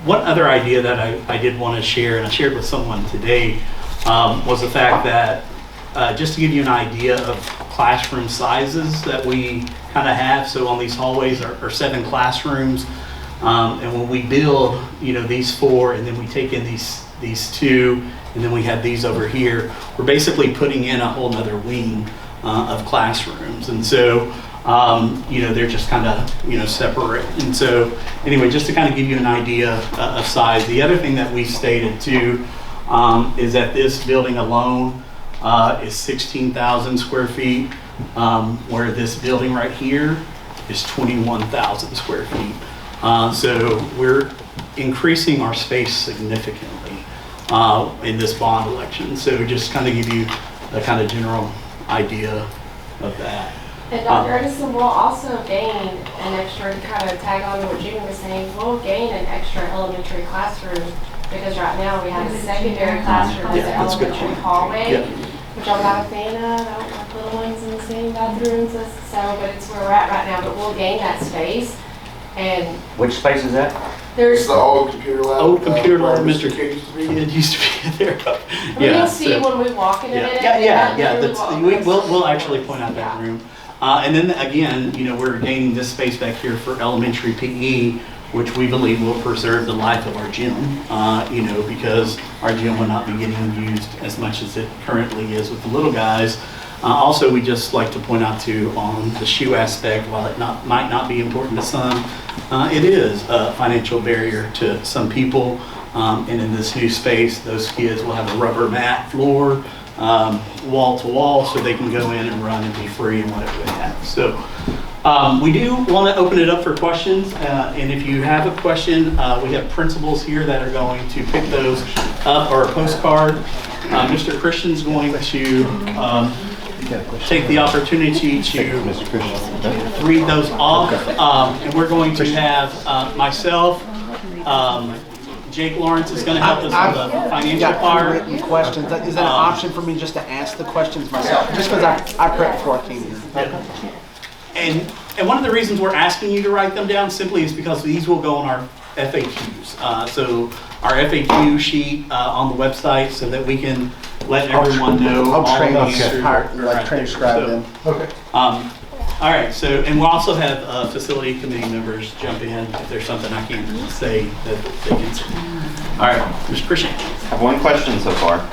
One other idea that I did want to share, and I shared with someone today, was the fact that just to give you an idea of classroom sizes that we kind of have. So on these hallways are 7 classrooms. And when we build, these 4, and then we take in these 2, and then we have these over here, we're basically putting in a whole nother wing of classrooms. And so, they're just kind of, separate. And so anyway, just to kind of give you an idea of size. The other thing that we stated too, is that this building alone is 16,000 square feet, where this building right here is 21,000 square feet. So we're increasing our space significantly in this bond election. So just kind of give you a kind of general idea of that. And Dr. Edison will also gain an extra, to kind of tag on to what Jimmy was saying, we'll gain an extra elementary classroom, because right now we have a secondary classroom as an elementary hallway, which I'm not a fan of. I don't like little ones in the same bathrooms, but it's where we're at right now. But we'll gain that space. And Which space is that? there's, It's the old computer lab. Old computer lab, where Mr. Kid used to be. It used to be there. you'll see when we walk in a minute. We'll actually point out that room. And then again, we're gaining this space back here for elementary PE, which we believe will preserve the life of our gym, because our gym will not be getting used as much as it currently is with the little guys. Also, we just like to point out too on the shoe aspect, while it might not be important to some, it is a financial barrier to some people. And in this new space, those kids will have a rubber mat floor, wall to wall, so they can go in and run and be free and whatever they have. So we do want to open it up for questions. And if you have a question, we have principals here that are going to pick those up, or a postcard. Mr. Christian's going to take the opportunity to read those off. And we're going to have myself, Jake Lawrence is going to help us with the financial part. Written questions. Is that an option for me just to ask the questions myself? Just because I prepped before I came here. And one of the reasons we're asking you to write them down simply is because these will go on our FAQs. So our FAQ sheet on the website, so that we can let everyone know. I'll transcribe them. Okay. All right, so, and we'll also have facility committee members jump in if there's something I can't say that they can say. All right, Mr. Christian. I have one question so far.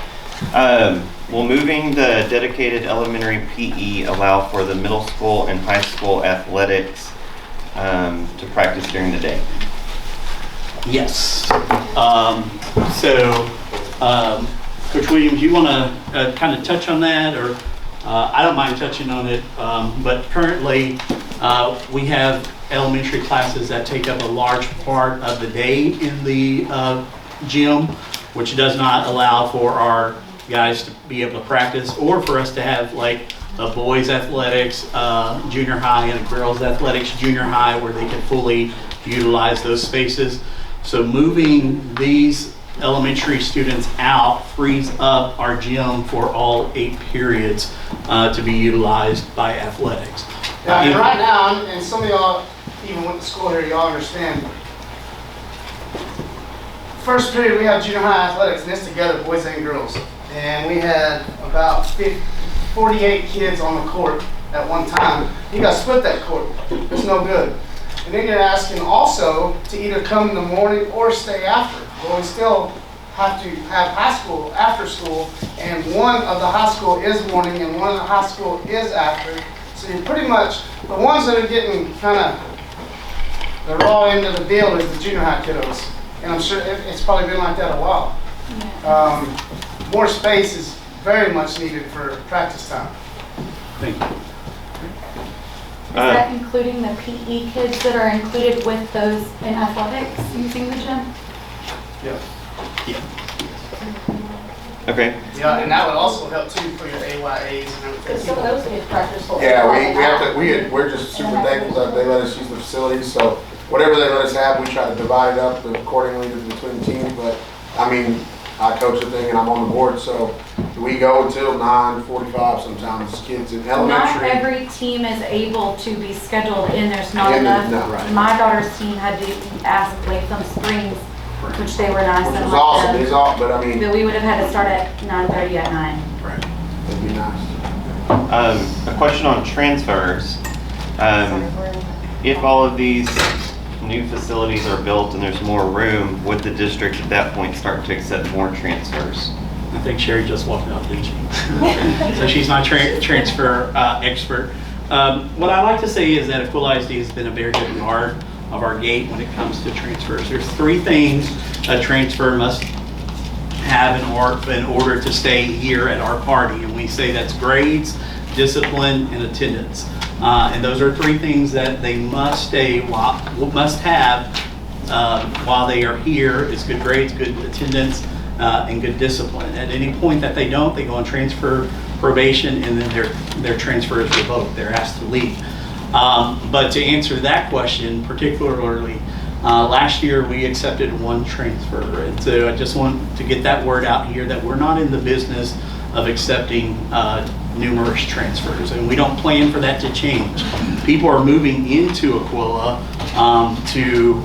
Will moving the dedicated elementary PE allow for the middle school and high school athletics to practice during the day? Yes. Coach Williams, you want to kind of touch on that, or I don't mind touching on it, but currently we have elementary classes that take up a large part of the day in the gym, which does not allow for our guys to be able to practice, or for us to have like a boys athletics junior high and a girls athletics junior high, where they can fully utilize those spaces. So moving these elementary students out frees up our gym for all 8 periods to be utilized by athletics. Yeah, and right now, and some of y'all even went to school here, y'all understand. First period we have junior high athletics, and it's together, boys and girls. And we had about 48 kids on the court at one time. You got to split that court. It's no good. And then you're asking also to either come in the morning or stay after. Well, we still have to have high school after school, and one of the high school is morning and one of the high school is after. So you're pretty much, the ones that are getting kind of the raw end of the deal is the junior high kiddos. And I'm sure it's probably been like that a while. More space is very much needed for practice time. Thank you. Is that including the PE kids that are included with those in athletics using the gym? Yeah. Okay. Yeah, and that would also help too for your AYAs and everything. Some of those kids practice full. Yeah, we're just super thankful that they let us use the facilities, so whatever they let us have, we try to divide it up accordingly between teams, but I mean, I coach the thing and I'm on the board, so we go until 9:45 sometimes, kids in elementary. Not every team is able to be scheduled in, there's not enough. No, right. My daughter's team had to ask Latham Springs, which they were nice Which and was let awesome, them. it's all, but I mean, But we would have had to start at 9:30 at 9. Right. it'd be nice. A question on transfers. If all of these new facilities are built and there's more room, would the district at that point start to accept more transfers? I think Sherry just walked out, didn't she? So she's not transfer expert. What I like to say is that Aquila ISD has been a very good guard of our gate when it comes to transfers. There's 3 things a transfer must have in order to stay here at our party, and we say that's grades, discipline, and attendance. And those are 3 things that they must have while they are here. Is good grades, good attendance, and good discipline. At any point that they don't, they go on transfer probation, and then their transfer is revoked. They're asked to leave. But to answer that question particularly, last year we accepted 1 transfer, and so I just want to get that word out here that we're not in the business of accepting numerous transfers, and we don't plan for that to change. People are moving into Aquila to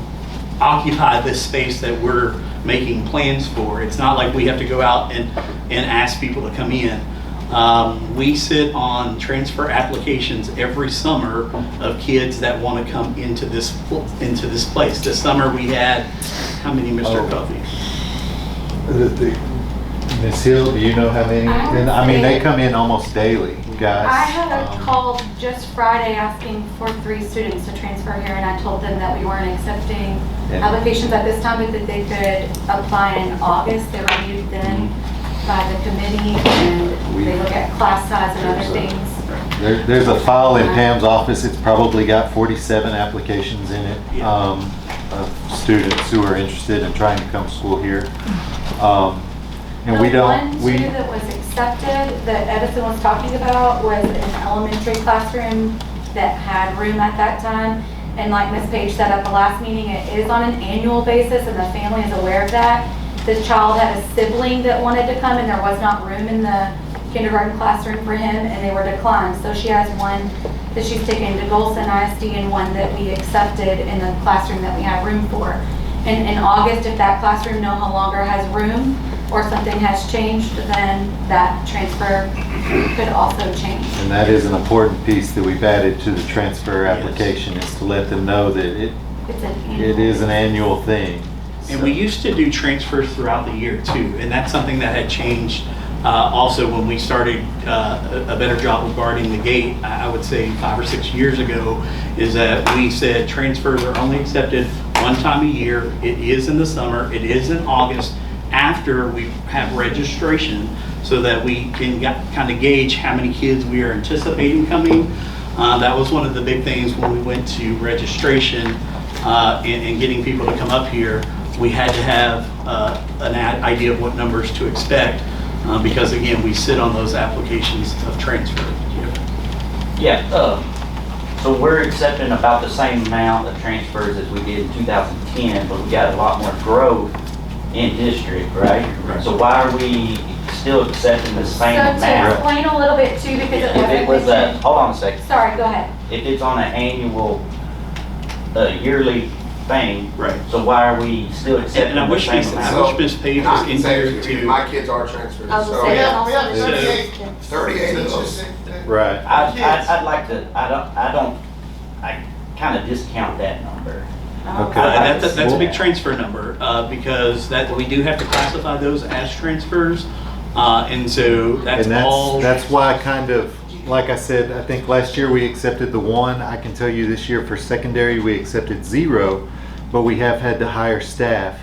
occupy this space that we're making plans for. It's not like we have to go out and ask people to come in. We sit on transfer applications every summer of kids that want to come into this place. This summer we had, how many, Mr. Coffey? Ms. Hill, do you know how many? I mean, they come in almost daily. guys. I had a call just Friday asking for 3 students to transfer here, and I told them that we weren't accepting Yeah. applications at this time, but that they could apply in August. They're reviewed then by the committee, and they look at class size and other things. There's a file in Pam's office. It's probably got 47 applications in it, of students who are interested in trying to come to school here. And we The don't, one, too, that was accepted, that Edison was talking about, was an elementary classroom that had room at that time. And like Ms. Page said at the last meeting, it is on an annual basis, and the family is aware of that. The child had a sibling that wanted to come, and there was not room in the kindergarten classroom for him, and they were declined. So she has one that she's taken to Golson ISD and one that we accepted in the classroom that we have room for. And in August, if that classroom no longer has room or something has changed, then that transfer could also change. and that is an important piece that we've added to the transfer application, is to let them know that it is an annual thing. And we used to do transfers throughout the year too, and that's something that had changed also when we started a better job of guarding the gate. I would say 5 or 6 years ago, is that we said transfers are only accepted one time a year. It is in the summer, it is in August, after we have registration, so that we can kind of gauge how many kids we are anticipating coming. That was one of the big things when we went to registration and getting people to come up here. We had to have an idea of what numbers to expect, because again, we sit on those applications of transfer. Yeah, so we're accepting about the same amount of transfers as we did in 2010, but we got a lot more growth in district, right? Right. So why are we still accepting the same So to amount? explain a little bit too, because it If it was wasn't mentioned. hold on a second. Sorry, go ahead. If it's on an annual, yearly thing, Right. so why are we still accepting And I the wish same Ms. amount? Page I was can in say here it to you, too. my kids are transfers, I was so. gonna say, We have So- 38 38 of those. Right. I'd like to, I kind of discount that number. Okay. That's a big transfer number, because that, we do have to classify those as transfers, and so that's And all. that's why I kind of, like I said, I think last year we accepted the 1. I can tell you this year for secondary, we accepted 0, but we have had to hire staff.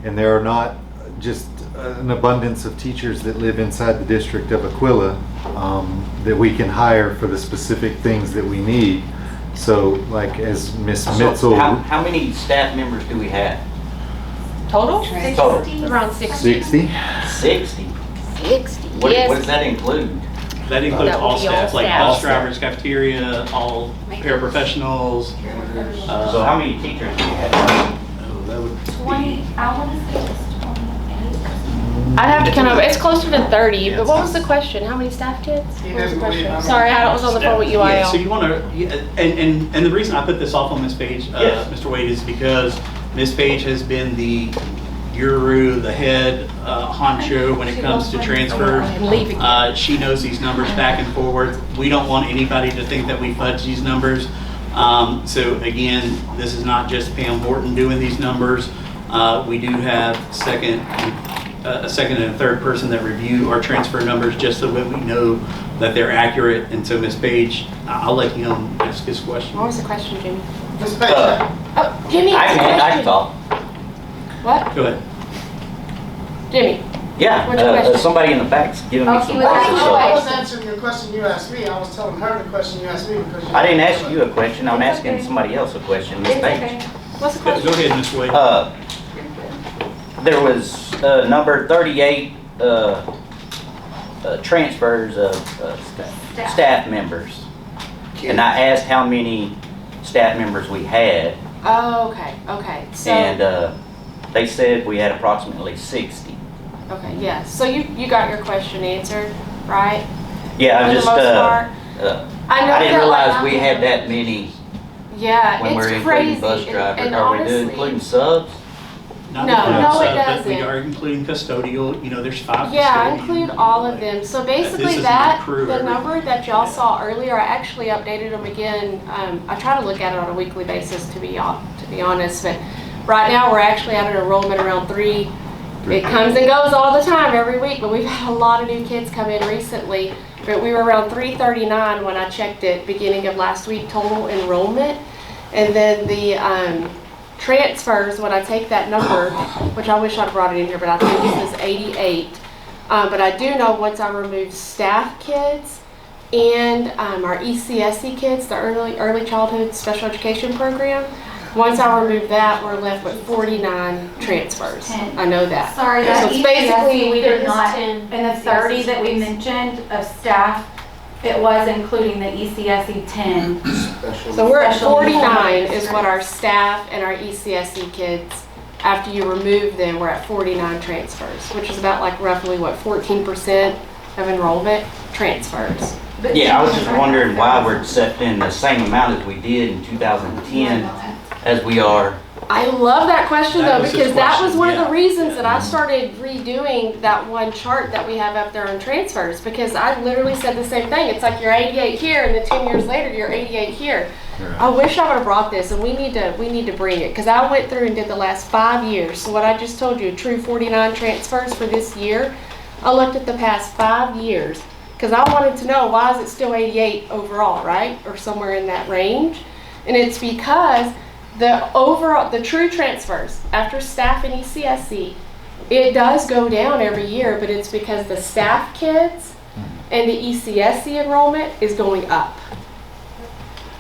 And there are not just an abundance of teachers that live inside the district of Aquila that we can hire for the specific things that we need. So like as Ms. So Mitzel, how many staff members do we have? Total? Total? Around 60. 60? 60? 60, What yes. does that include? That includes That would all be all staff, like staff. bus drivers, cafeteria, all paraprofessionals. So how many teachers do we have? Oh, that would 20, I want to say it was 28. I'd have to kind of, it's closer to 30, but what was the question? How many staff kids? He What was the doesn't believe question? how Sorry, I was on the phone with Yeah, so UIL. you want to, and the reason I put this off on Ms. Page, Yes. Mr. Wade, is because Ms. Page has been the guru, the head honcho when it comes to transfers. And leave again. She knows these numbers back and forward. We don't want anybody to think that we fudge these numbers. So again, this is not just Pam Horton doing these numbers. We do have a second and a third person that review our transfer numbers, just so that we know that they're accurate. And so Ms. Page, I'll let him ask his question. What was the question, Jimmy? Ms. Page, Oh, Jimmy, I it's a can question. talk. What? Go ahead. Jimmy, Yeah, What's your question? somebody in the back's giving me Oh, some he was questions. asking so- I was answering your question you asked me. I was telling her the question you asked me because you. I didn't ask you a question, I'm It's asking okay. somebody else a question, Ms. It's Page. okay. what's the Go question? ahead, Ms. Wade. There was number 38 transfers of staff members. And I asked how many staff members we had, Oh, okay, so, and they said we had approximately 60. okay, yeah, so you got your question answered, right? Yeah, For I the just, most part? I know didn't that, like, realize we had that many Yeah, when we're it's including crazy. bus drivers. and Are we honestly, including subs? Not No, including no, it sub, but we doesn't. are including custodial, there's 5 Yeah, I custodians. include all of them. So basically This is that, my crew, the everything. number that y'all saw earlier, I actually updated them again. I try to look at it on a weekly basis to be honest, but right now we're actually at an enrollment around 3. It comes and goes all the time, every week, but we've had a lot of new kids come in recently. But we were around 339 when I checked it beginning of last week, total enrollment. And then the transfers, when I take that number, which I wish I'd brought it in here, but I think it was 88. But I do know once I remove staff kids and our ECSE kids, the early childhood special education program, once I remove that, we're left with 49 transfers. 10. I know that. Sorry, So that it's basically ECSE, we did not, 10. in the 30 that we mentioned of staff, it was including the ECSE 10. Special. So we're at Special needs 49 is districts. what our staff and our ECSE kids, after you remove them, we're at 49 transfers, which is about like roughly what, 14% of enrollment transfers. But Yeah, I was just sorry. wondering why we're accepting the same amount as we did in 2010 as we are. I love that question That though, was his because that was question, one of yeah. the reasons that I started redoing that one chart that we have up there on transfers, because I literally said the same thing. It's like you're 88 here and then 10 years later you're 88 here. I wish I would have brought this, and we need to bring it, because I went through and did the last 5 years. So what I just told you, true 49 transfers for this year, I looked at the past 5 years, because I wanted to know why is it still 88 overall, right? Or somewhere in that range. And it's because the true transfers after staff and ECSE, it does go down every year, but it's because the staff kids and the ECSE enrollment is going up.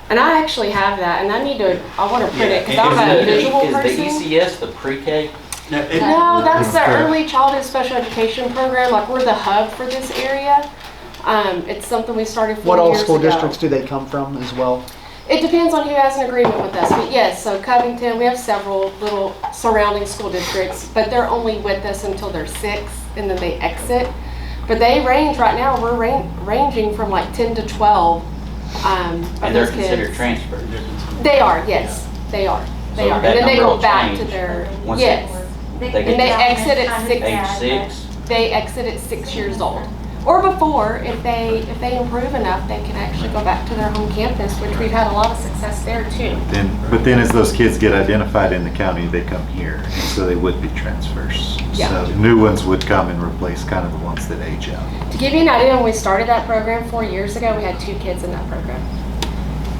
And I actually have that, and I want to print it because I'm a visual Is person. the ECS the pre-K? No, that's the early childhood special education program. Like, we're the hub for this area. It's something we started 4 years What ago. all school districts do they come from as well? It depends on who has an agreement with us, but yes, so Covington, we have several little surrounding school districts, but they're only with us until they're 6, and then they exit. But they range, right now, we're ranging from like 10 to 12 of And they're those considered kids. transfers. They are, yes, they are. They So are. that And then they number go will back to change their, once yes. They And they get exit at 6. age 6. They exit at 6 years old. Or before, if they improve enough, they can actually go back to their home campus, which we've had a lot of success there too. But then as those kids get identified in the county, they come here, and so they would be transfers. Yeah. So new ones would come and replace kind of the ones that age out. To give you an idea, when we started that program 4 years ago, we had 2 kids in that program.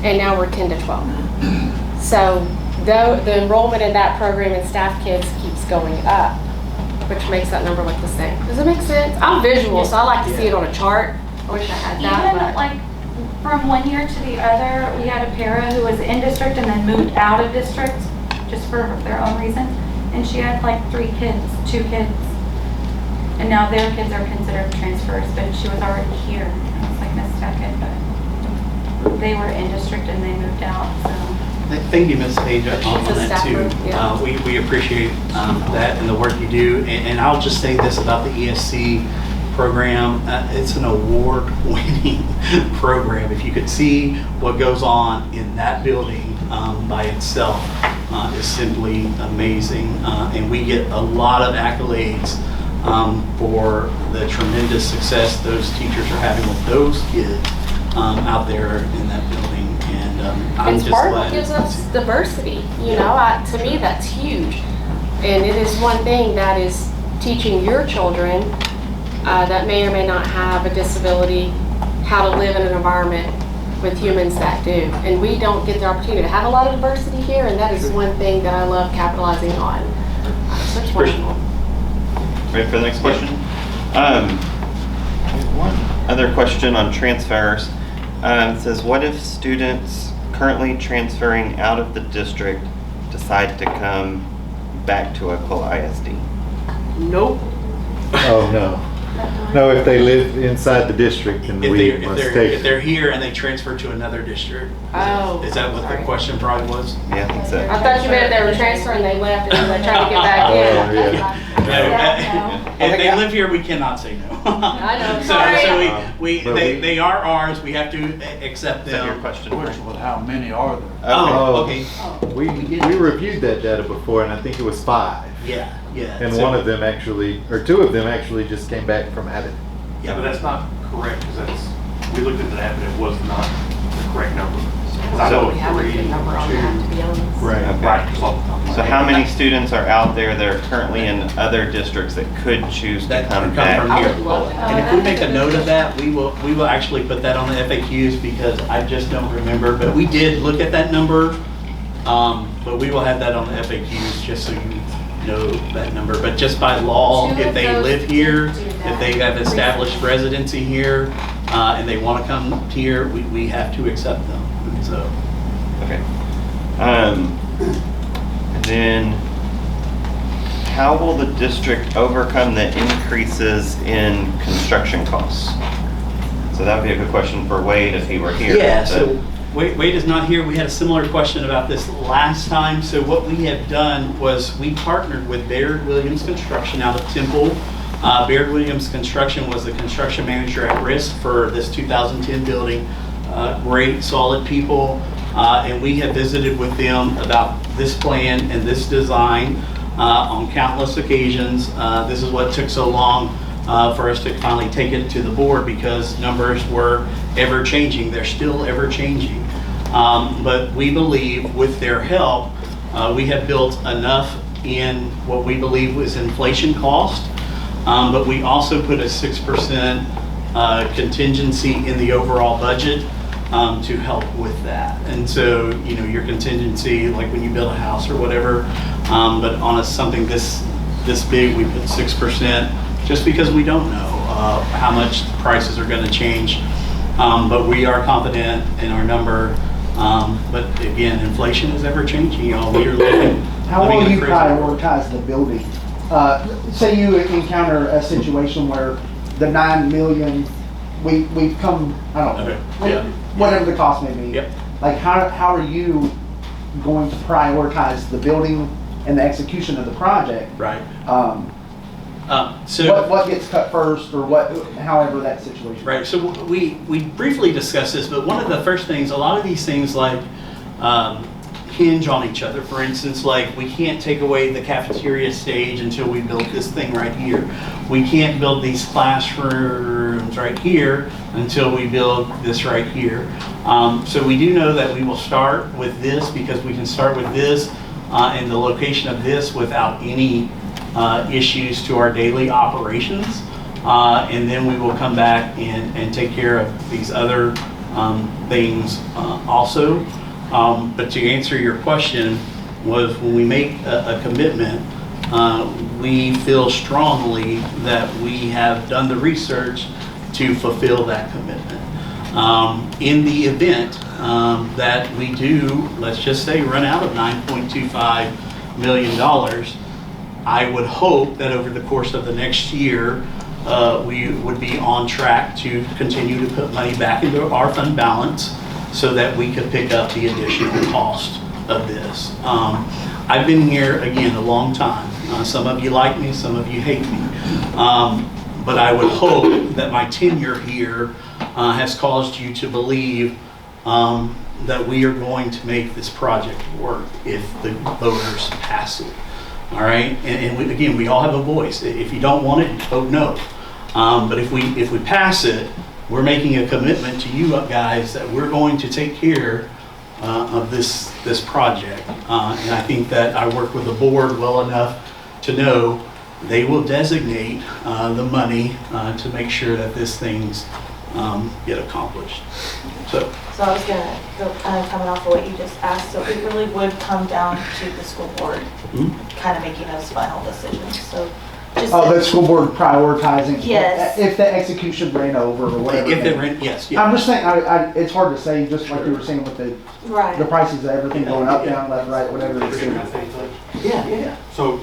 And now we're 10 to 12. So the enrollment in that program and staff kids keeps going up, which makes that number look the same. Does it make sense? I'm visual, so I like to see it on a chart. I wish I had that, Even but like from one year to the other, we had a para who was in district and then moved out of district just for their own reasons. And she had like 3 kids, 2 kids. And now their kids are considered transfers, but she was already here. I was like Miss Tackett, but they were in district and they moved out, so. Thank you, Ms. Page, on She's a that too. staffer, yeah. We appreciate that and the work you do. And I'll just say this about the ESC program. It's an award-winning program. If you could see what goes on in that building by itself is simply amazing. And we get a lot of accolades for the tremendous success those teachers are having with those kids out there in that building. And I'm it's just part of glad. what gives us diversity. You know, to me, that's huge. And it is one thing that is teaching your children that may or may not have a disability how to live in an environment with humans that do. And we don't get the opportunity to have a lot of diversity here, and that is one thing that I love capitalizing on. So it's wonderful. Ready for the next question? One other question on transfers. It says, what if students currently transferring out of the district decide to come back to Aquila ISD? Nope. Oh, no. No, if they live inside the district, then we must If take. they're here and they transfer to another district. Oh, Is that what the sorry. question probably was? Yeah, I think so. I thought you meant they were transferring, they left, and then they tried to get back in. Oh, yeah. If they live here, we cannot say no. I know, So sorry. But they are ours, we have to accept Is that your them. question? How many are there? Oh, okay. We reviewed that data before, and I think it was 5. Yeah. And So- one of them actually, or 2 of them actually just came back from Abbott. Yeah, but that's not correct, because we looked at that, but it was not the correct number. 'Cause I know We have a good number on that, to be honest. Right, Okay. right, just off the top of my So how many students are out there that are currently in other districts that could choose to That come could come back? from I here. would love that. And if we make a note of that, we will actually put that on the FAQs because I just don't remember. But we did look at that number, but we will have that on the FAQs just so you know that number. But just by law, Two if of they those live here, did do if that they have established recently. residency here, and they want to come here, we have to accept them. So. Okay. And then how will the district overcome the increases in construction costs? So that would be a good question for Wade if he were here. Yeah, but- so Wade is not here. We had a similar question about this last time. So what we have done was we partnered with Baird Williams Construction out of Temple. Baird Williams Construction was the construction manager at risk for this 2010 building. Great, solid people. And we have visited with them about this plan and this design on countless occasions. This is what took so long for us to finally take it to the board because numbers were ever changing. They're still ever changing. But we believe with their help, we have built enough in what we believe was inflation cost. But we also put a 6% contingency in the overall budget to help with that. And so, you know, your contingency, like when you build a house or whatever, but on something this big, we put 6% just because we don't know how much the prices are going to change. But we are confident in our number. But again, inflation is ever changing, y'all. We are living. How living will in a you crazy world. prioritize the building? Say you encounter a situation where the 9 million, we've come, I don't know, Okay, yeah. whatever the cost may be. Yep. Like how are you going to prioritize the building and the execution of the project? Right. What gets cut first or however that situation. Right, so we briefly discussed this, but one of the first things, a lot of these things like hinge on each other. For instance, like we can't take away the cafeteria stage until we build this thing right here. We can't build these classrooms right here until we build this right here. So we do know that we will start with this because we can start with this and the location of this without any issues to our daily operations. And then we will come back and take care of these other things also. But to answer your question, was when we make a commitment, we feel strongly that we have done the research to fulfill that commitment. In the event that we do, let's just say, run out of $9.25 million, I would hope that over the course of the next year, we would be on track to continue to put money back into our fund balance so that we could pick up the additional cost of this. I've been here, again, a long time. Some of you like me, some of you hate me. But I would hope that my tenure here has caused you to believe that we are going to make this project work if the voters pass it. All right, and we all have a voice. If you don't want it, vote no. But if we pass it, we're making a commitment to you guys that we're going to take care of this project. And I think that I work with the board well enough to know they will designate the money to make sure that these things get accomplished. So I was gonna go kind of coming off of what you just asked, so it really would come down to the school board kind of making those final decisions, so. Just The school board prioritizing. Yes. If the execution ran over or whatever. if they ran, yes, yeah. I'm just saying, it's hard to say, just like you were saying with the Right. prices of everything going up, down, left, right, whatever it's doing. Yeah. So,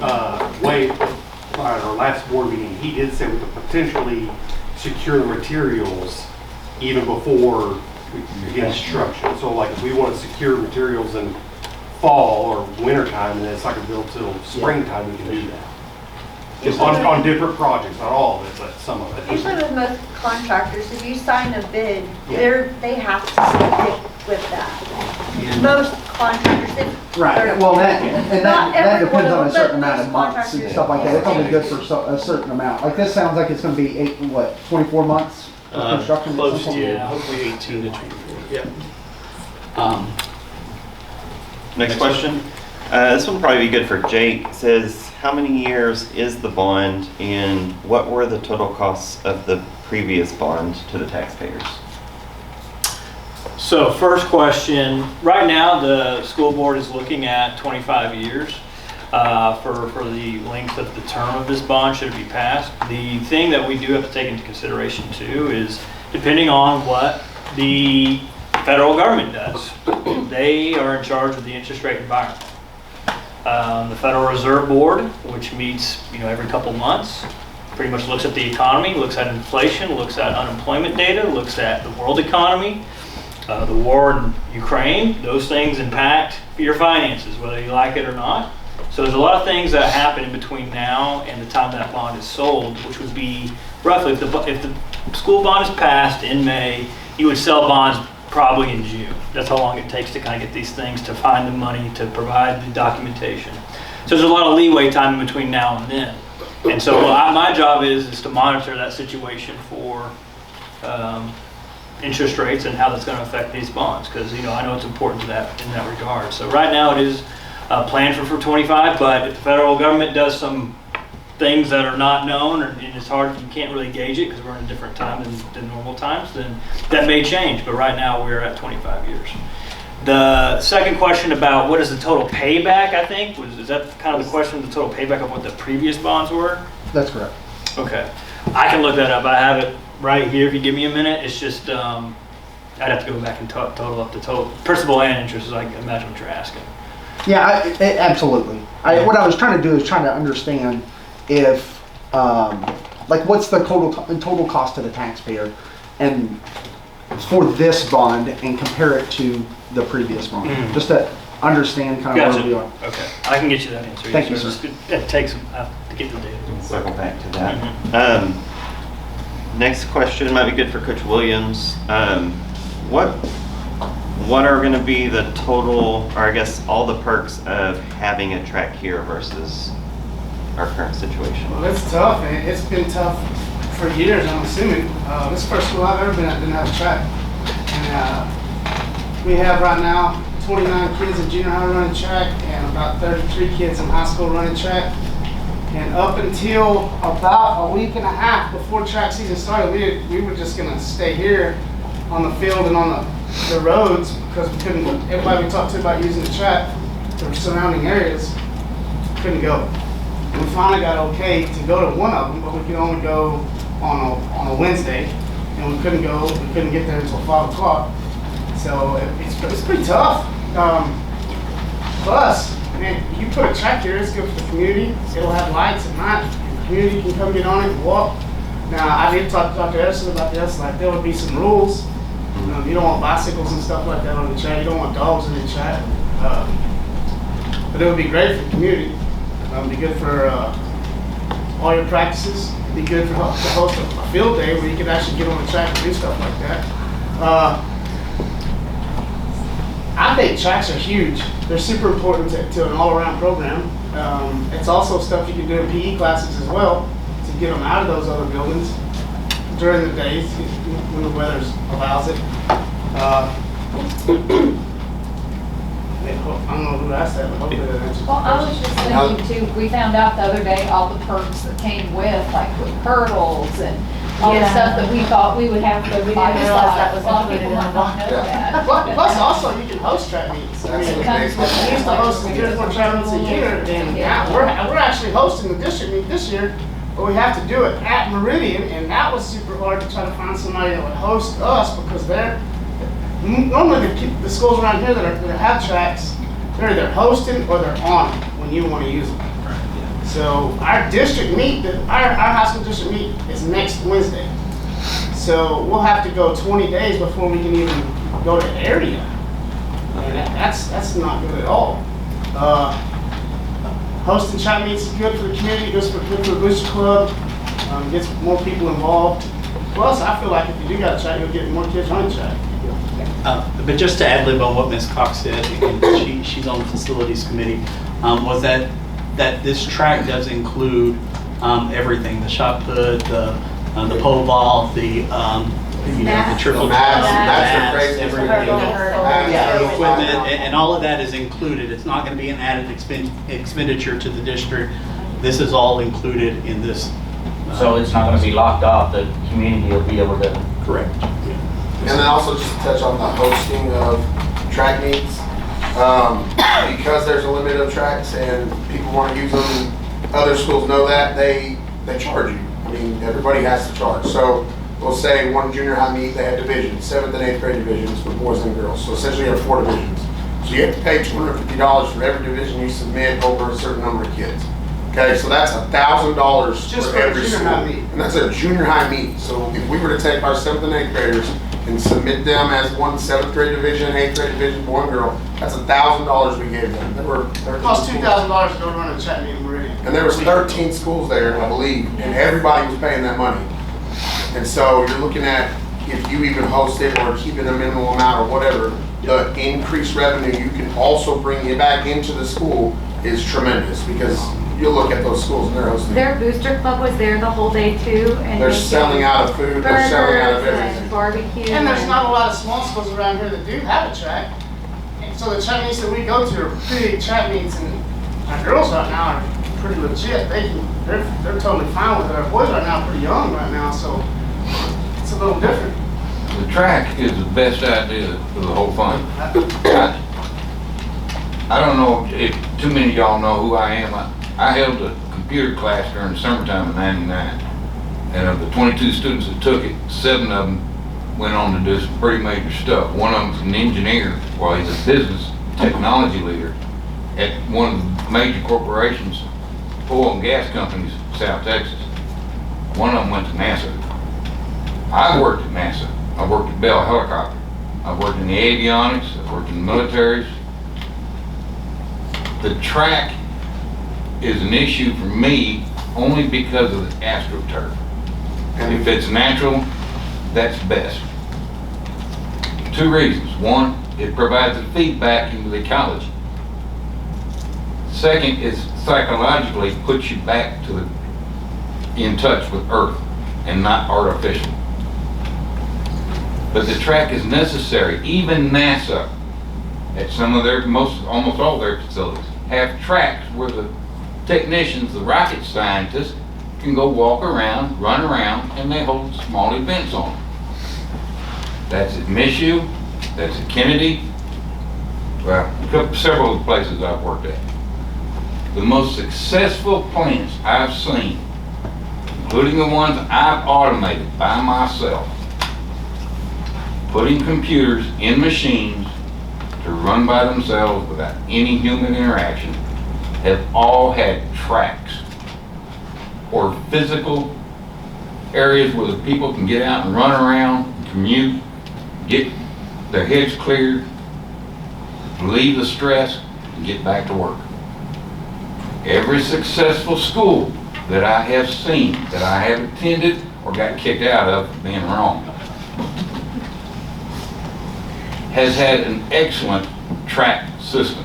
Wade, at our last board meeting, he did say we could potentially secure the materials even before we begin construction. So like if we want to secure materials in fall or winter time and it's not going to build till springtime, we can do that. On different projects, not all of it, but some of it. Usually with most contractors, if you sign a bid, they have to stick with that. Most contractors. Right, well, that Not depends on a everyone, certain but amount of most months and contractors stuff like that. It's only good do. for a certain amount. Like this sounds like it's gonna be 24 months of construction? or Close something? to, hopefully 18 to 24, yeah. Next question. This one will probably be good for Jake. It says, how many years is the bond and what were the total costs of the previous bond to the taxpayers? So first question, right now the school board is looking at 25 years for the length of the term of this bond should it be passed. The thing that we do have to take into consideration too is depending on what the federal government does. They are in charge of the interest rate environment. The Federal Reserve Board, which meets every couple months, pretty much looks at the economy, looks at inflation, looks at unemployment data, looks at the world economy. The war in Ukraine, those things impact your finances, whether you like it or not. So there's a lot of things that happen in between now and the time that bond is sold, which would be roughly, if the school bond is passed in May, you would sell bonds probably in June. That's how long it takes to kind of get these things, to find the money, to provide the documentation. So there's a lot of leeway time in between now and then. And so my job is to monitor that situation for interest rates and how that's going to affect these bonds, because I know it's important to that in that regard. So right now it is planned for 25, but if the federal government does some things that are not known and it's hard, you can't really gauge it because we're in a different time than normal times, then that may change. But right now we're at 25 years. The second question about what is the total payback, I think, is that kind of the question, the total payback of what the previous bonds were? That's correct. Okay, I can look that up. I have it right here if you give me a minute. It's just I'd have to go back and total up the total principal and interest, as I imagine what you're asking. Yeah, absolutely. What I was trying to do is trying to understand if like what's the total cost to the taxpayer and for this bond and compare it to the previous bond, just to understand kind of where we are. Okay, I can get you that answer. Thank you, sir. It takes to get the data. We'll circle back to that. Next question might be good for Coach Williams. What are going to be the total, or I guess all the perks of having a track here versus our current situation? Well, it's tough, and it's been tough for years, I'm assuming. This first school I've ever been at didn't have a track. And we have right now 29 kids in junior high running track and about 33 kids in high school running track. And up until about a week and a half before track season started, we were just gonna stay here on the field and on the roads because we couldn't, everybody we talked to about using the track, the surrounding areas, couldn't go. And we finally got okay to go to one of them, but we could only go on a Wednesday, and we couldn't get there until 5 o'clock. So it's pretty tough. Plus, man, you put a track here, it's good for the community. It'll have lights at night. The community can come get on it and walk. Now, I did talk to Dr. Edison about this. Like, there would be some rules. You don't want bicycles and stuff like that on the track. You don't want dogs in the track. But it would be great for the community. It would be good for all your practices. It'd be good to host a field day where you could actually get on the track and do stuff like that. I think tracks are huge. They're super important to an all-around program. It's also stuff you can do in PE classes as well to get them out of those other buildings during the days when the weather allows it. I don't know who asked that, but hopefully that answers the Well, I was just thinking too, we found out the other day all the perks that came with, like with hurdles and all the stuff that we thought we would have to We didn't buy. realize that was A lot of included people in the might not know that. Plus also you can host track meets. I mean, we used to host 3 or 4 track meets a year, and now we're actually hosting the district meet this year, but we have to do it at Meridian, and that was super hard to try to find somebody that would host us because normally the schools around here that have tracks, they're either hosting or they're on it when you want to use them. So our district meet, our high school district meet is next Wednesday. So we'll have to go 20 days before we can even go to area. And that's not good at all. Hosting track meets is good for the community, good for the Booster Club, gets more people involved. Plus, I feel like if you do got a track, you'll get more kids running track. But just to ad lib on what Ms. Cox said, and she's on the facilities committee, was that this track does include everything: the shot put, the pole vault, the you know, the triple Mats, jump, mats are mats, crazy. everything, Hurdle. yeah, the equipment, and all of that is included. It's not going to be an added expenditure to the district. This is all included in this. So it's not gonna be locked off, the community will be able to. Correct. And then also just to touch on the hosting of track meets, because there's a limit of tracks and people want to use them, and other schools know that, they charge you. I mean, everybody has to charge. So we'll say one junior high meet, they had divisions, 7th and 8th grade divisions for boys and girls. So essentially you have 4 divisions. So you have to pay $250 for every division you submit over a certain number of kids. Okay, so that's $1,000 Just for for a every junior school. high meet. And that's a junior high meet. So if we were to take our 7th and 8th graders and submit them as one 7th grade division, 8th grade division, boy and girl, that's $1,000 we gave them. There were 13 It cost schools. $2,000 to go run a track meet in Meridian. And there was 13 schools there, I believe, and everybody was paying that money. And so you're looking at, if you even host it or keep it a minimal amount or whatever, the increased revenue you can also bring it back into the school is tremendous, because you'll look at those schools and they're hosting. Their booster club was there the whole day too, and They're they selling out of food, they're selling out of burgers everything. and barbecue. And there's not a lot of small schools around here that do have a track. And so the track meets that we go to are big track meets, and our girls right now are pretty legit. They're totally fine with it. Our boys right now are pretty young right now, so it's a little different. The track is the best idea for the whole thing. I don't know if too many of y'all know who I am. I held a computer class during the summertime of '99. And of the 22 students that took it, 7 of them went on to do some pretty major stuff. One of them's an engineer, while he's a business technology leader at one of the major corporations, oil and gas companies, in South Texas. One of them went to NASA. I worked at NASA. I worked at Bell Helicopter. I worked in the avionics. I worked in the militaries. The track is an issue for me only because of the AstroTurf. And if it's natural, that's best. 2 reasons. One, it provides a feedback into the ecology. Second, it psychologically puts you back in touch with Earth and not artificial. But the track is necessary. Even NASA, at some of their, almost all their facilities, have tracks where the technicians, the rocket scientists, can go walk around, run around, and they hold small events on them. That's at MSU, that's at Kennedy, well, several of the places I've worked at. The most successful plants I've seen, including the ones I've automated by myself, putting computers in machines to run by themselves without any human interaction, have all had tracks or physical areas where the people can get out and run around, commute, get their heads cleared, relieve the stress, and get back to work. Every successful school that I have seen, that I have attended or got kicked out of for being wrong, has had an excellent track system.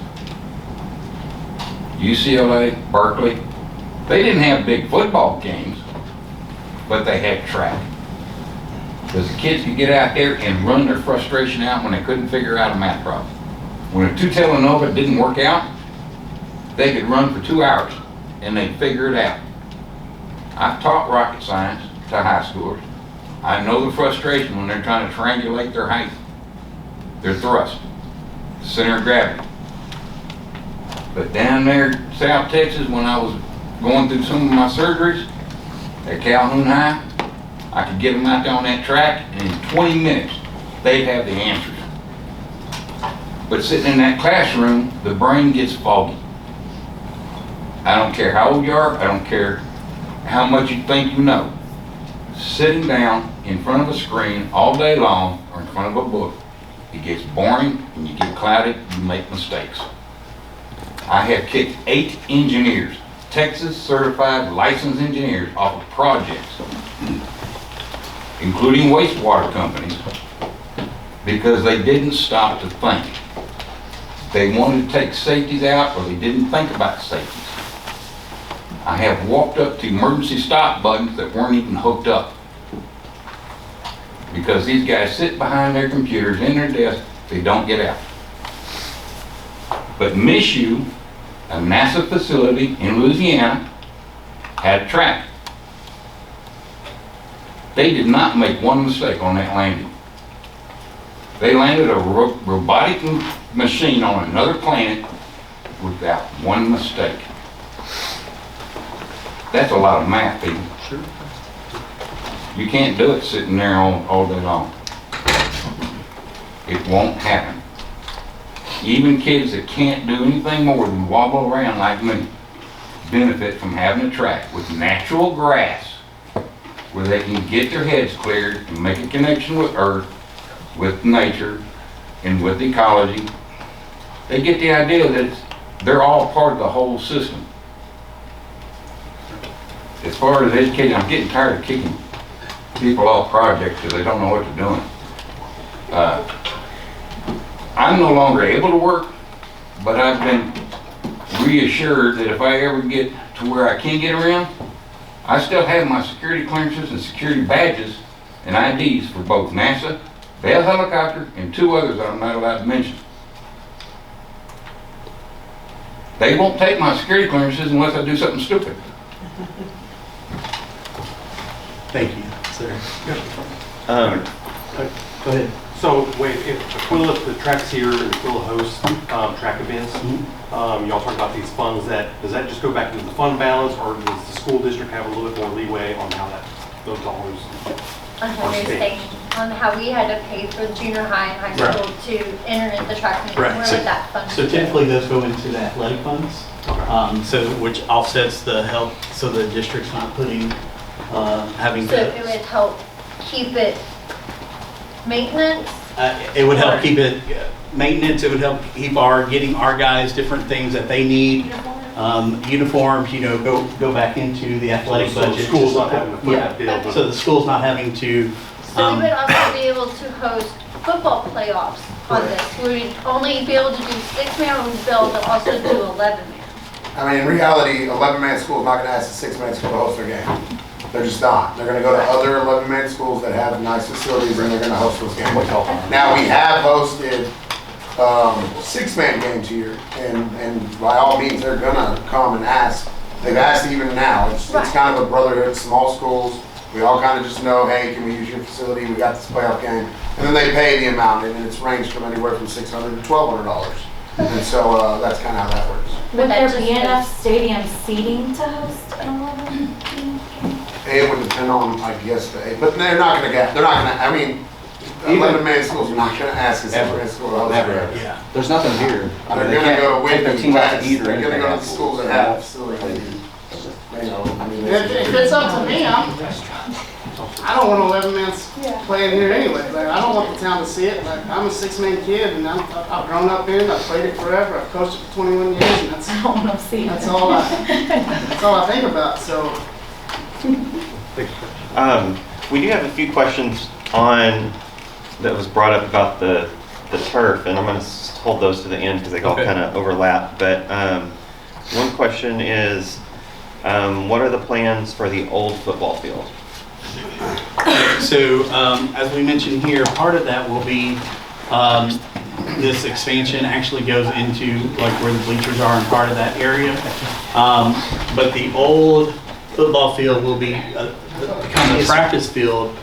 UCLA, Berkeley, they didn't have big football games, but they had track. Because the kids could get out there and run their frustration out when they couldn't figure out a math problem. When a two-tailed didn't work out, they could run for 2 hours and they'd figure it out. I've taught rocket science to high schoolers. I know the frustration when they're trying to triangulate their height, their thrust, the center of gravity. But down there in South Texas, when I was going through some of my surgeries at Calhoun High, I could get them out there on that track, and in 20 minutes, they'd have the answers. But sitting in that classroom, the brain gets foggy. I don't care how old you are, I don't care how much you think you know. Sitting down in front of a screen all day long, or in front of a book, it gets boring, and you get clouded, you make mistakes. I have kicked 8 engineers, Texas certified licensed engineers, off of projects, including wastewater companies, because they didn't stop to think. They wanted to take safeties out, or they didn't think about safeties. I have walked up to emergency stop buttons that weren't even hooked up. because these guys sit behind their computers in their desk, they don't get out. But MSU, a NASA facility in Louisiana, had track. They did not make one mistake on that landing. They landed a robotic machine on another planet without one mistake. That's a lot of math, people. Sure. You can't do it sitting there all day long. It won't happen. Even kids that can't do anything more than wobble around like me benefit from having a track with natural grass where they can get their heads cleared and make a connection with Earth, with nature, and with ecology. They get the idea that they're all part of the whole system. As far as educating, I'm getting tired of kicking people off projects because they don't know what they're doing. I'm no longer able to work, but I've been reassured that if I ever get to where I can get around, I still have my security clearances and security badges and IDs for both NASA, Bell Helicopter, and 2 others that I'm not allowed to mention. They won't take my security clearances unless I do something stupid. Thank you, sir. Go ahead. So wait, if Aquila, the track's here, and Aquila hosts track events, y'all talk about these funds, does that just go back into the fund balance, or does the school district have a little bit more leeway on how those dollars are spent? On how we had to pay for the junior high and high school to enter in the track meet, where would that fund So go? typically those go into the athletic funds, which offsets the help, so the district's not putting, having So to. it would help keep it maintenance? It would help keep it maintenance, it would help keep getting our guys different things that they need. Uniforms, go back into the athletic So the budget. school's not having to foot that bill, but- So the school's not having to. So we would also be able to host football playoffs on this. We'd only be able to do 6-man, or we'd be able to also do 11-man. I mean, in reality, 11-man school is not gonna ask the 6-man school to host their game. They're just not. They're gonna go to other 11-man schools that have nice facilities, and they're gonna host those games. Now, we have hosted 6-man games here, and by all means, they're gonna come and ask. They've asked even now. It's kind of a brotherhood, small schools. We all kind of just know, hey, can we use your facility? We got this playoff game. And then they pay the amount, and it's ranged from anywhere from $600 to $1,200. And so that's kind of how that works. Would there be enough stadium seating to host an 11? It would depend on, I guess, but they're not gonna 11-man schools are not gonna ask a 6-man school to host their game. Yeah. There's nothing here. I mean, They're they gonna go to can't take their Whitney, team out to West. eat or They're anything. gonna go to the schools that have facilities. If it's up to me, I don't want 11-man playing here anyway. Like, I don't want the town to see it. Like, I'm a 6-man kid, and I've grown up in it. I've played it forever. I've coached it for 21 years, and I don't want to see it. that's all I think about. So. We do have a few questions that was brought up about the turf, and I'm going to hold those to the end because they all kind of overlap. But one question is, what are the plans for the old football field? So, as we mentioned here, part of that will be, this expansion actually goes into like where the bleachers are and part of that area. But the old football field will be become the practice field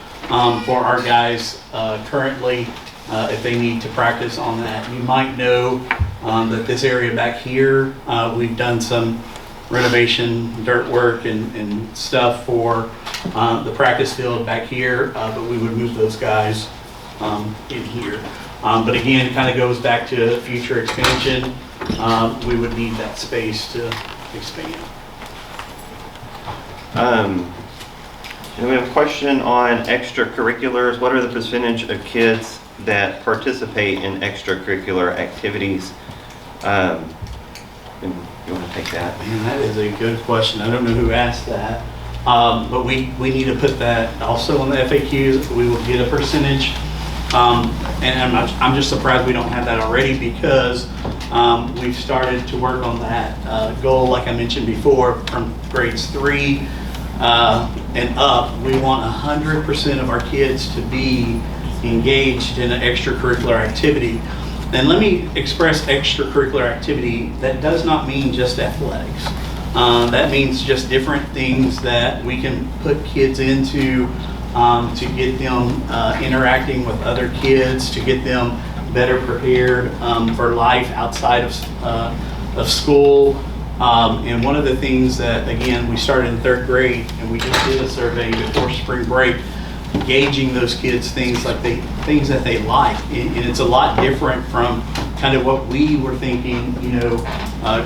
for our guys currently if they need to practice on that. You might know that this area back here, we've done some renovation, dirt work and stuff for the practice field back here, but we would move those guys in here. But again, it kind of goes back to future expansion. We would need that space to expand. And we have a question on extracurriculars. What are the percentage of kids that participate in extracurricular activities? And you want to take that? Man, that is a good question. I don't know who asked that. But we need to put that also on the FAQs. We will get a percentage. And I'm just surprised we don't have that already because we've started to work on that goal, like I mentioned before, from grades 3 and up, we want 100% of our kids to be engaged in an extracurricular activity. And let me express extracurricular activity. That does not mean just athletics. That means just different things that we can put kids into to get them interacting with other kids, to get them better prepared for life outside of school. And one of the things that, again, we started in 3rd grade, and we just did a survey before spring break, gauging those kids things that they like, and it's a lot different from kind of what we were thinking,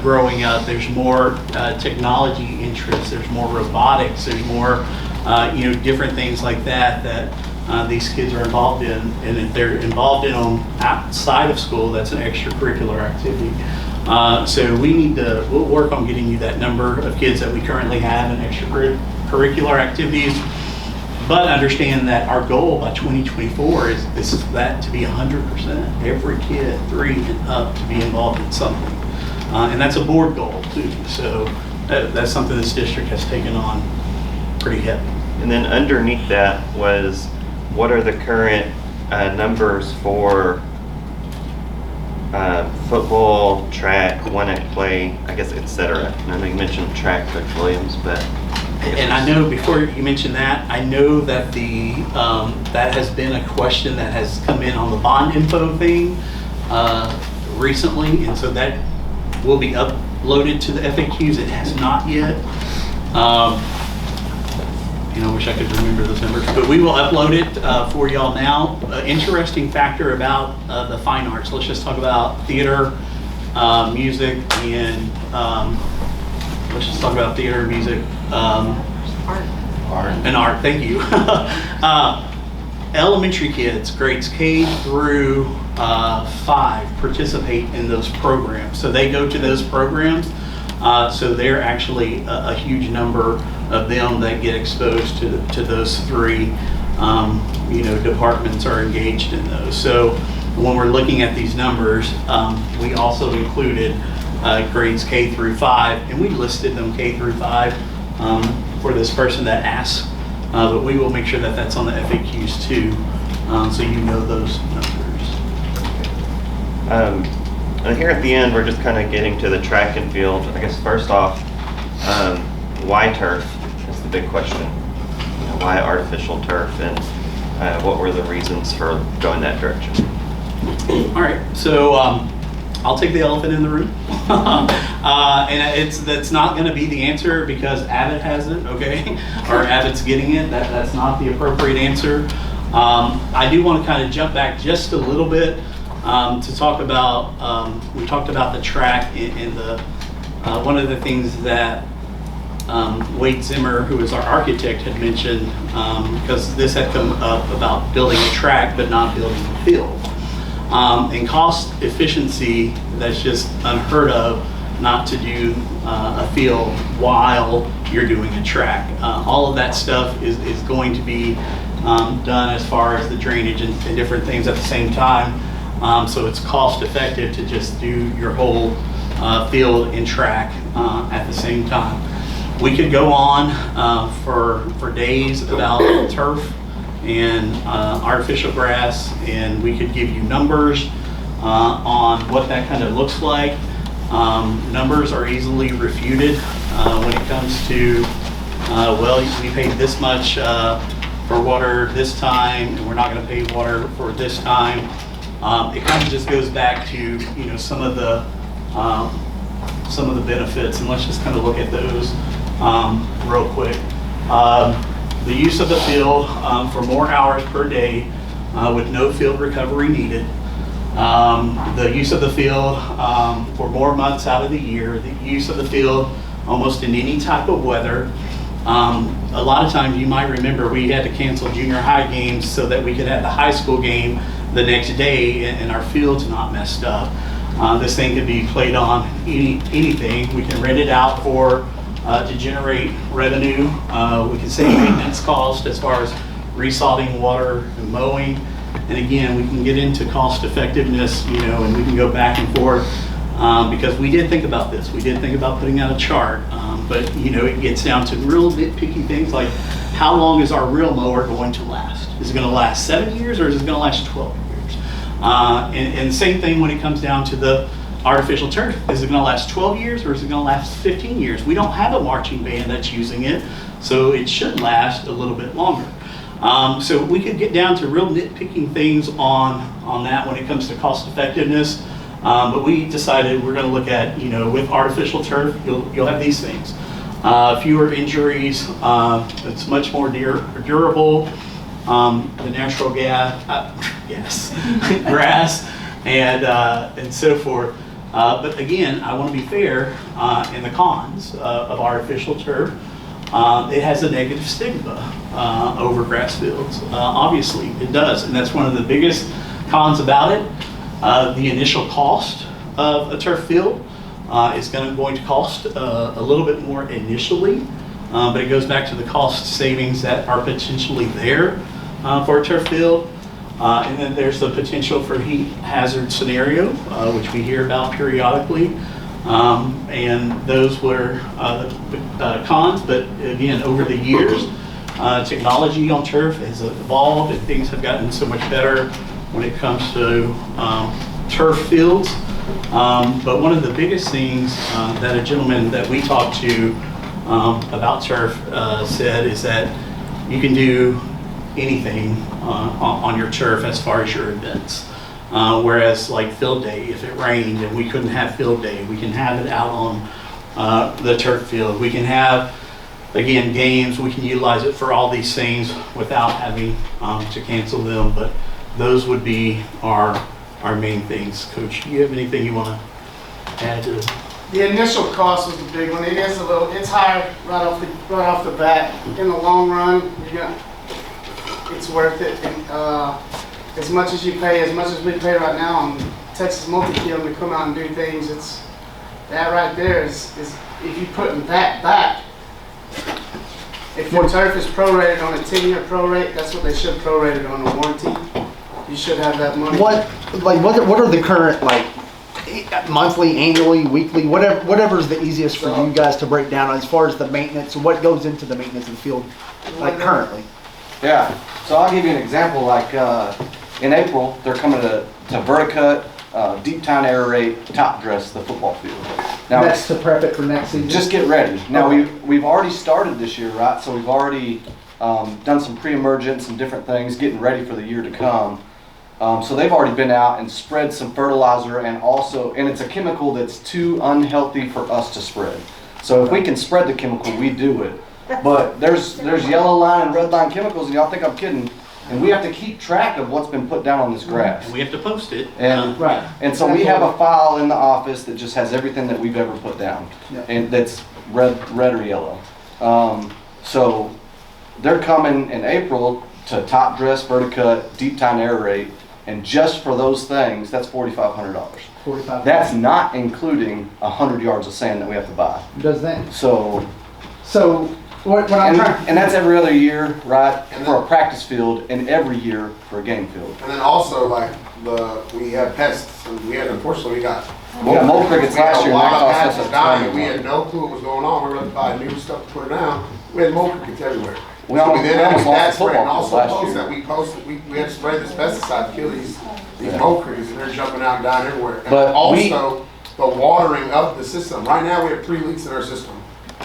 growing up. There's more technology interests, there's more robotics, there's more different things like that these kids are involved in, and if they're involved in them outside of school, that's an extracurricular activity. So we'll work on getting you that number of kids that we currently have in extracurricular activities. But understand that our goal by 2024 is that to be 100%, every kid 3 and up to be involved in something. And that's a board goal too. So that's something this district has taken on pretty heavy. And then underneath that was, what are the current numbers for football, track, 1-act play, I guess, etc. And I know you mentioned track, Coach Williams, but... And I know, before you mention that, I know that that has been a question that has come in on the bond info thing recently, and so that will be uploaded to the FAQs. It has not yet. I wish I could remember those numbers, but we will upload it for y'all now. Interesting factor about the fine arts. Let's just talk about theater, music, and let's just talk about theater, music, art. And art. Thank you. Elementary kids, grades K through 5, participate in those programs. So they go to those programs. So they're actually a huge number of them that get exposed to those 3 departments are engaged in those. So when we're looking at these numbers, we also included grades K through 5, and we listed them K through 5 for this person that asked, but we will make sure that that's on the FAQs too, so you know those numbers. And here at the end, we're just kind of getting to the track and field. I guess first off, why turf is the big question. Why artificial turf, and what were the reasons for going that direction? All right, so I'll take the elephant in the room. And that's not going to be the answer because Abbott has it, okay? Or Abbott's getting it. That's not the appropriate answer. I do want to kind of jump back just a little bit to talk about, we talked about the track and the one of the things that Wade Zimmer, who is our architect, had mentioned, because this had come up about building a track but not building a field. And cost efficiency, that's just unheard of not to do a field while you're doing a track. All of that stuff is going to be done as far as the drainage and different things at the same time. So it's cost effective to just do your whole field and track at the same time. We could go on for days about turf and artificial grass, and we could give you numbers on what that kind of looks like. Numbers are easily refuted when it comes to, well, we paid this much for water this time, and we're not going to pay water for this time. It kind of just goes back to some of the benefits, and let's just kind of look at those real quick. The use of the field for more hours per day with no field recovery needed. The use of the field for more months out of the year. The use of the field almost in any type of weather. A lot of times you might remember we had to cancel junior high games so that we could have the high school game the next day and our field's not messed up. This thing could be played on anything. We can rent it out to generate revenue. We can save maintenance costs as far as resalting water and mowing. And again, we can get into cost effectiveness, and we can go back and forth because we did think about this. We did think about putting out a chart, but you know, it gets down to real nitpicky things like how long is our real mower going to last? Is it going to last 7 years or is it going to last 12 years? And same thing when it comes down to the artificial turf. Is it going to last 12 years or is it going to last 15 years? We don't have a marching band that's using it, so it should last a little bit longer. So we could get down to real nitpicking things on that when it comes to cost effectiveness. But we decided we're going to look at, you know, with artificial turf, you'll have these things. Fewer injuries, it's much more durable. The natural grass, and so forth. But again, I want to be fair in the cons of artificial turf. It has a negative stigma over grass fields. Obviously, it does, and that's one of the biggest cons about it. The initial cost of a turf field is going to cost a little bit more initially, but it goes back to the cost savings that are potentially there for a turf field. And then there's the potential for heat hazard scenario, which we hear about periodically. And those were the cons, but again, over the years, technology on turf has evolved and things have gotten so much better when it comes to turf fields. But one of the biggest things that a gentleman that we talked to about turf said is that you can do anything on your turf as far as your events. Whereas like field day, if it rained and we couldn't have field day, we can have it out on the turf field. We can have, again, games, we can utilize it for all these things without having to cancel them, but those would be our main things. Coach, do you have anything you want to add to this? The initial cost was the big one. It is it's high right off the bat. In the long run, it's worth it. And, as much as we pay right now on Texas Multi-Kill to come out and do things, it's that right there is if you put that back. If your turf is prorated on a 10-year prorate, that's what they should prorate it on a warranty. You should have that money. What are the current, like, monthly, annually, weekly, whatever's the easiest for you guys to break down as far as the maintenance, what goes into the maintenance of the field, like currently? Yeah, so I'll give you an example, like in April, they're coming to Verticut, Deep Town Aerate, Top Dress the football field. Now, that's to prep it for next season? Just get ready. Now, okay. we've already started this year, right? So we've already done some pre-emergence and different things, getting ready for the year to come. So they've already been out and spread some fertilizer, and it's a chemical that's too unhealthy for us to spread. So if we can spread the chemical, we do it. But there's yellow line and red line chemicals, and y'all think I'm kidding. And we have to keep track of what's been put down on this grass. And we have to post it. And, right. And so we have a file in the office that just has everything that we've ever put down. Yeah. And that's red or yellow. So they're coming in April to Top Dress, Verticut, Deep Town Aerate, and just for those things, that's $4,500. $4,500. That's not including 100 yards of sand that we have to buy. Does that? So what I'm trying. And that's every other year, right, for a practice field, and every year for a game field. And then also, like, we had pests, and unfortunately, we got mole crickets last year, a and that lot of cost us patches a dying. ton. We had no clue what was going on. We were looking to buy new stuff to put it down. We had mole crickets everywhere. We almost lost that the spread, and football also last posts year. that we posted, we had to spray this pesticide to kill these mole crickets, and they're jumping out and dying everywhere. And But also, the watering of the system. Right now, we have 3 leaks in our system.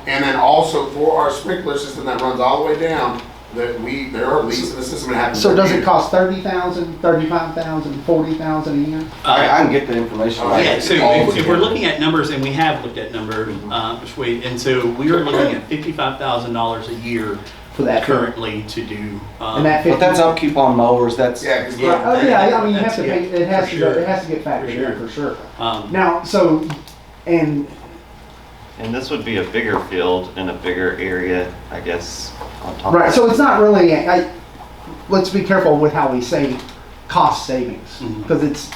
And then also for our sprinkler system that runs all the way down, there are leaks in the system that happen. So does it cost $30,000, $35,000, $40,000 a year? I can get the information. Yeah, so if we're looking at numbers, and we have looked at numbers, and so we are looking at $55,000 a year for that currently to do. And that but that's upkeep on mowers. That's I mean, you have to pay. It has to get factored in for sure. Now, so and this would be a bigger field and a bigger area, I guess, on top. Right. So it's not really. Let's be careful with how we say cost savings, because it's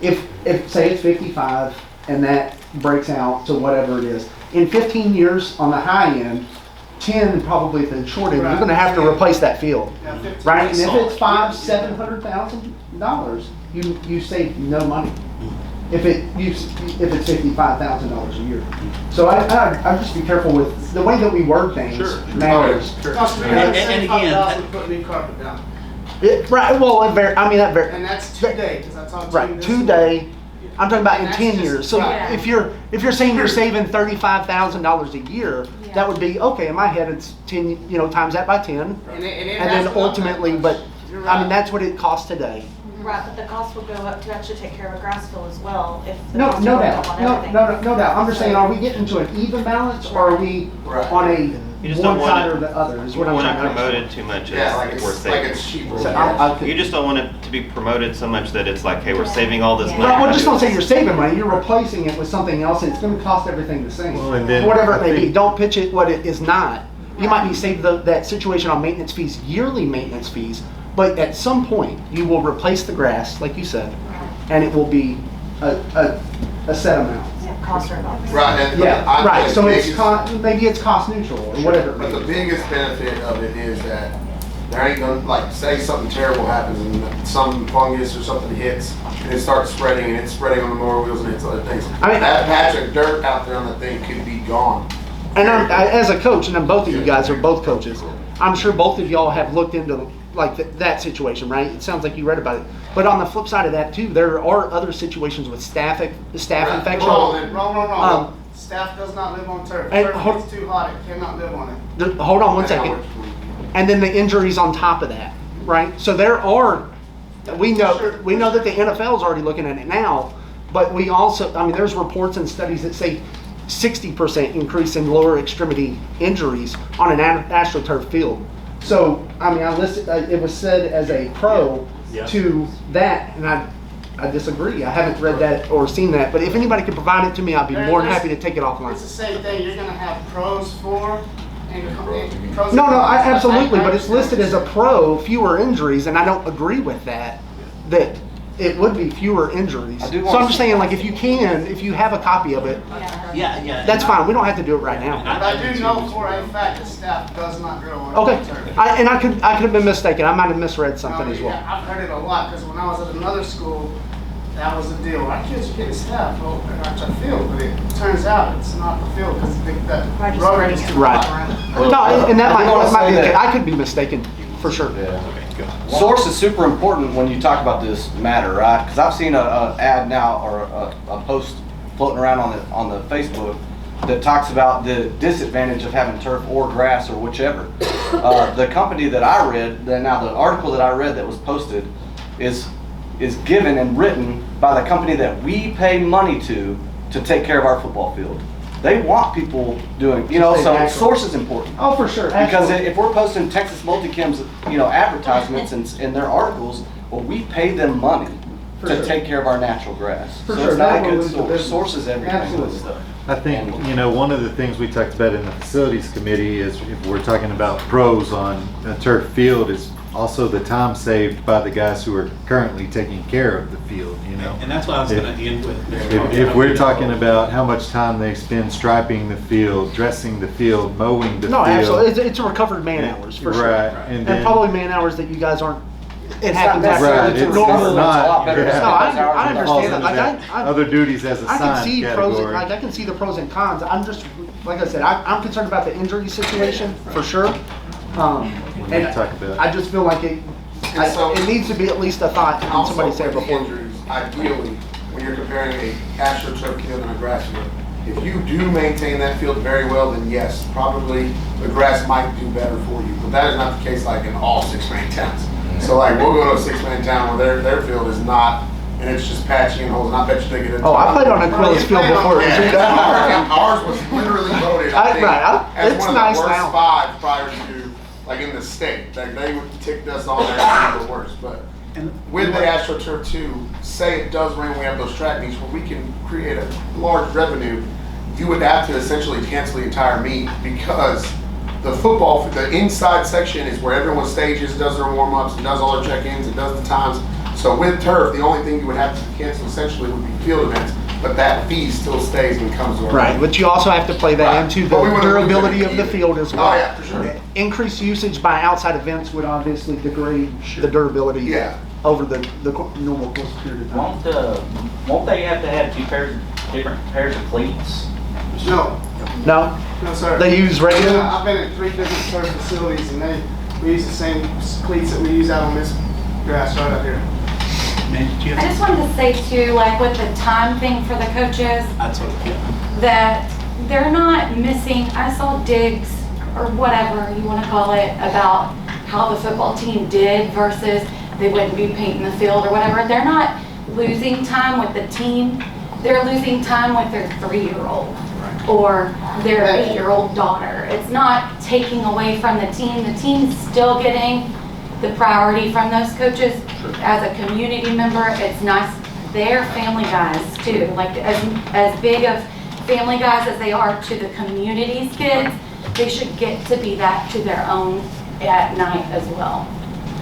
if say it's 55 and that breaks out to whatever it is in 15 years on the high end. 10 probably at the short end, you're going to have to replace that field, right? And if it's $500,000-$700,000, you save no money. if it's $55,000 a year. So I'd just be careful with the way that we word things. Sure. Matters. Cost And again, $375,000 to put new carpet down. Right, well, that And that's 2 days, because I talked to him right, this 2 week. day, I'm talking about And in that's 10 just- years. So right. if you're saying you're saving $35,000 a year, that would be, okay, in my head, it's 10, times that by 10. And it And has then gone ultimately, that but, much. You're I mean, right. that's what it costs today. Right, but the cost will go up to actually take care of a grass fill as well if the No, costs no are going doubt, up on no, everything. no doubt. I'm just saying, are we getting to an even balance, or are we Right. on You a just don't one want side it- or the other, is You what I'm don't trying want to to promote understand. it too much Yeah, as we're like saving. it's cheaper. So You just don't want it to be promoted so much that it's like, hey, we're saving all this money. Well, just don't say you're saving money, you're replacing it with something else, and it's gonna cost everything the same. Well, and then Whatever I it may be, think- don't pitch it what it is not. You might be saving that situation on maintenance fees, yearly maintenance fees, but at some point, you will replace the grass, like you said, and it will be a set amount. Yeah, costs are about. Right, and Yeah, I right, think so the it's, biggest- maybe it's cost neutral, or whatever. it may But the be. biggest benefit of it is that there ain't gonna, like, say something terrible happens and some fungus or something hits and it starts spreading and it's spreading on the mower wheels and it's other things. I mean- That patch of dirt out there on the thing could be gone. And as a coach, and both of you guys are both coaches, I'm sure both of y'all have looked into like that situation, right? It sounds like you read about it. But on the flip side of that too, there are other situations with staph infection. Wrong. Staff does not live on turf. And Turf hold- gets too hot, it cannot live on it. Hold on one second. And then the injuries on top of that, right? So there are, we know that the NFL is already looking at it now, but we also, I mean, there's reports and studies that say 60% increase in lower extremity injuries on an AstroTurf field. So, I mean, I listed, it was said as a pro to that, and I disagree. I haven't read that or seen that, but if anybody could provide it to me, I'd be more than happy to take it offline. It's the same thing, you're gonna have pros for and pros. No, and cons. absolutely, I but it's listed as a pro, fewer injuries, and I don't agree with that it would be fewer injuries. So I'm just saying, like, if you have a copy of it, Yeah. that's fine. We don't have to do it right now. But I do know for a fact that staff does not grow on Okay, turf. I could have been mistaken. I might have misread something No, as well. yeah, I've heard it a lot, because when I was at another school, that was the deal. Our kids are getting staff, well, that's a field, but it turns out it's not the field, because that rubber is too Right. hot. No, and that I do wanna might be say the case. that- I could be mistaken, for sure. Source is super important when you talk about this matter, right? Because I've seen a ad now or a post floating around on the Facebook that talks about the disadvantage of having turf or grass or whichever. The company that I read, the article that I read that was posted is given and written by the company that we pay money to take care of our football field. They want people doing, so source is important. Oh, for sure. Because Absolutely. if we're posting Texas Multichem's, advertisements in their articles, well, we pay them money For to sure. take care of our natural grass. For So sure, it's not that a will good lose the source. business. Source is everything. Absolutely. With stuff. I think, one of the things we talked about in the facilities committee is if we're talking about pros on a turf field is also the time saved by the guys who are currently taking care of the field, And that's what I was going to end with. If we're talking about how much time they spend striping the field, dressing the field, mowing the No, field. absolutely. It's a recovered man hours, for sure. Right, and then. probably man hours that you guys aren't, it It's happens not after. necessarily Right, to it's recover, it's a not. lot better to Yeah. spend No, those hours I in the understand fall. that. Like, I Other duties as I can assigned see pros, category. like I can see the pros and cons. I'm just, like I said, I'm concerned about the injury situation for sure. We need to talk about it. I just feel like it needs to be at least a thought. Can Also, somebody say it with the before? injuries, ideally, when you're comparing a AstroTurf field and a grass field, if you do maintain that field very well, then yes, probably the grass might do better for you. But that is not the case like in all six-man towns. So like we'll go to a six-man town where their field is not, and it's just patchy and holes, and I bet you they get it. Oh, I played on Aquila's field before. Yeah, ours was literally voted, I think, as It's one of the nice worst now. 5 prior to, like in the state. Like they would ticked us on there as the worst. But with the AstroTurf 2, say it does rain, we have those track meets where we can create a large revenue. You would have to essentially cancel the entire meet because the inside section is where everyone stages, does their warm-ups, and does all their check-ins, and does the times. So with turf, the only thing you would have to cancel essentially would be field events, but that fee still stays and comes to our Right, but you also have to play that into the But we wouldn't lose durability it of the either. field as Oh, well. yeah, for sure. Increased usage by outside events would obviously degrade the durability. Yeah, over the normal course period of time. Won't they have to have different pairs of cleats? No, No? no, sir. They use regular? Yeah, I've been at 3 different surf facilities, and we use the same cleats that we use out on this grass right up here. I just wanted to say too, like with the time thing for the coaches, That's what, yeah. that they're not missing, I saw digs or whatever you want to call it about how the football team did versus they wouldn't be painting the field or whatever. They're not losing time with the team. They're losing time with their 3-year-old or their 8-year-old daughter. It's not taking away from the team. The team's still getting the priority from those coaches. As a community member, it's nice. They're family guys too. Like as big of family guys as they are to the community's kids, they should get to be that to their own at night as well.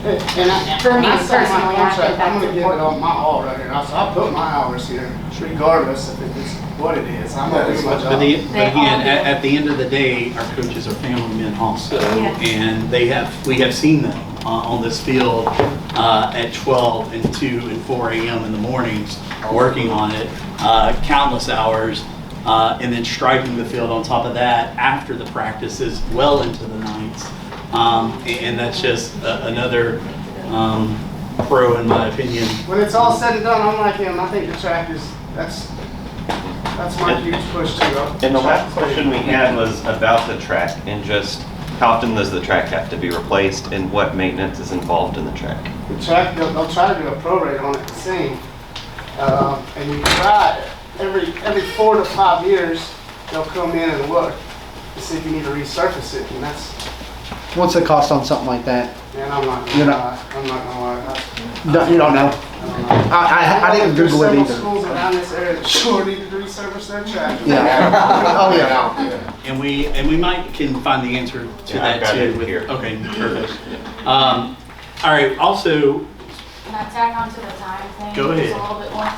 For me personally, I think that's I'm gonna give it important. all my all right here. I'll put my hours here, regardless if it's what it is. I'm gonna do my But job. again, at the end of the day, our coaches are family men also. Yes. And we have seen them on this field at 12 and 2 and 4 a.m. in the mornings, working on it, countless hours, and then striping the field on top of that after the practices well into the nights. And that's just another pro in my opinion. When it's all said and done, I'm like him. I think the track is, that's my huge push too. And the last question we had was about the track and just how often does the track have to be replaced and what maintenance is involved in the track? The track, they'll try to do a prorate on it the same. And you try every 4 to 5 years, they'll come in and look to see if you need to resurface it. And that's, What's the cost on something like that? man, I'm not You're gonna not- lie. I'm not gonna lie. No, you don't know? I don't know. I didn't There's Google it several either. schools around this area that sure need to resurface their track. Yeah. Oh, yeah. And we might can find the answer to Yeah, I've that got too. it with- here. Okay, perfect. All right, also, Can I tack on to the time thing? Go ahead. Just a little bit more?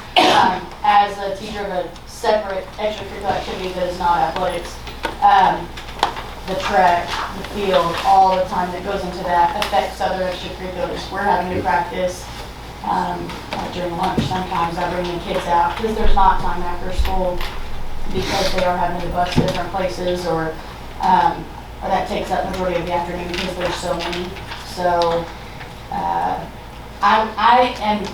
As a teacher of a separate extracurricular activity that is not athletics, the track, the field, all the time that goes into that affects other extracurriculars. We're having to practice like during lunch. Sometimes I bring the kids out because there's not time after school because they are having to bus to different places or that takes up majority of the afternoon because there's so many. So I am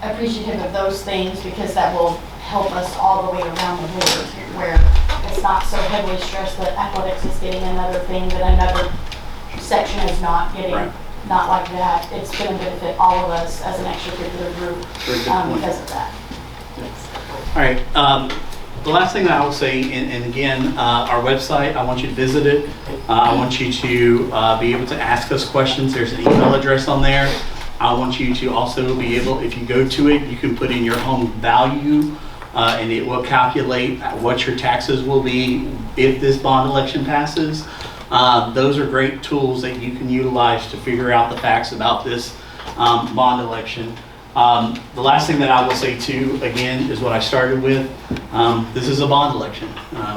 appreciative of those things because that will help us all the way around the board where it's not so heavily stressed that athletics is getting another thing that another section is not getting. Right. Not like that. It's going to benefit all of us as an extracurricular group Very good point. because of that. all right, the last thing that I will say, and again, our website, I want you to visit it. I want you to be able to ask us questions. There's an email address on there. I want you to also be able, if you go to it, you can put in your home value and it will calculate what your taxes will be if this bond election passes. Those are great tools that you can utilize to figure out the facts about this bond election. The last thing that I will say too, again, is what I started with. This is a bond election.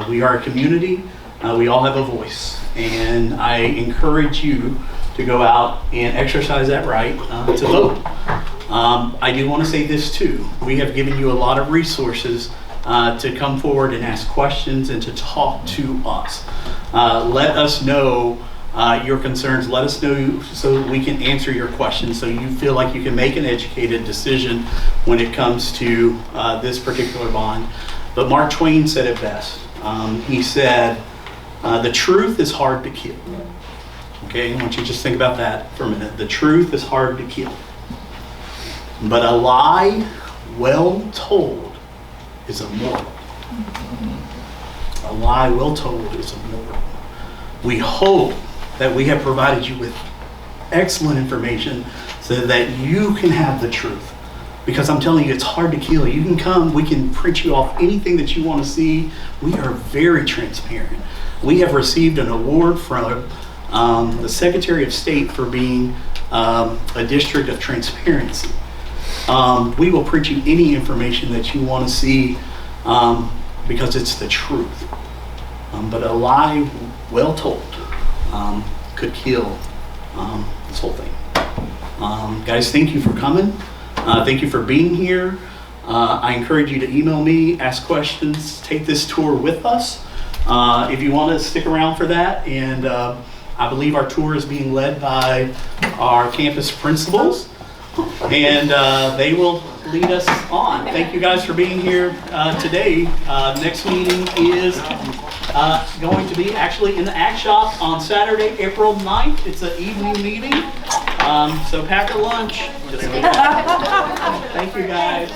We are a community. We all have a voice. And I encourage you to go out and exercise that right to vote. I do want to say this too. We have given you a lot of resources to come forward and ask questions and to talk to us. Let us know your concerns. Let us know so we can answer your questions so you feel like you can make an educated decision when it comes to this particular bond. But Mark Twain said it best. He said, the truth is hard to kill. Okay, I want you to just think about that for a minute. The truth is hard to kill. But a lie well told is immortal. A lie well told is immortal. We hope that we have provided you with excellent information so that you can have the truth. Because I'm telling you, it's hard to kill. You can come, we can print you off anything that you want to see. We are very transparent. We have received an award from the Secretary of State for being a district of transparency. We will print you any information that you want to see because it's the truth. But a lie well told could kill this whole thing. Guys, thank you for coming. Thank you for being here. I encourage you to email me, ask questions, take this tour with us. If you want to stick around for that, and I believe our tour is being led by our campus principals, and they will lead us on. Thank you guys for being here today. Next meeting is going to be actually in the Ag Shop on Saturday, April 9th. It's an evening meeting, so pack a lunch. Just kidding. Thank you guys.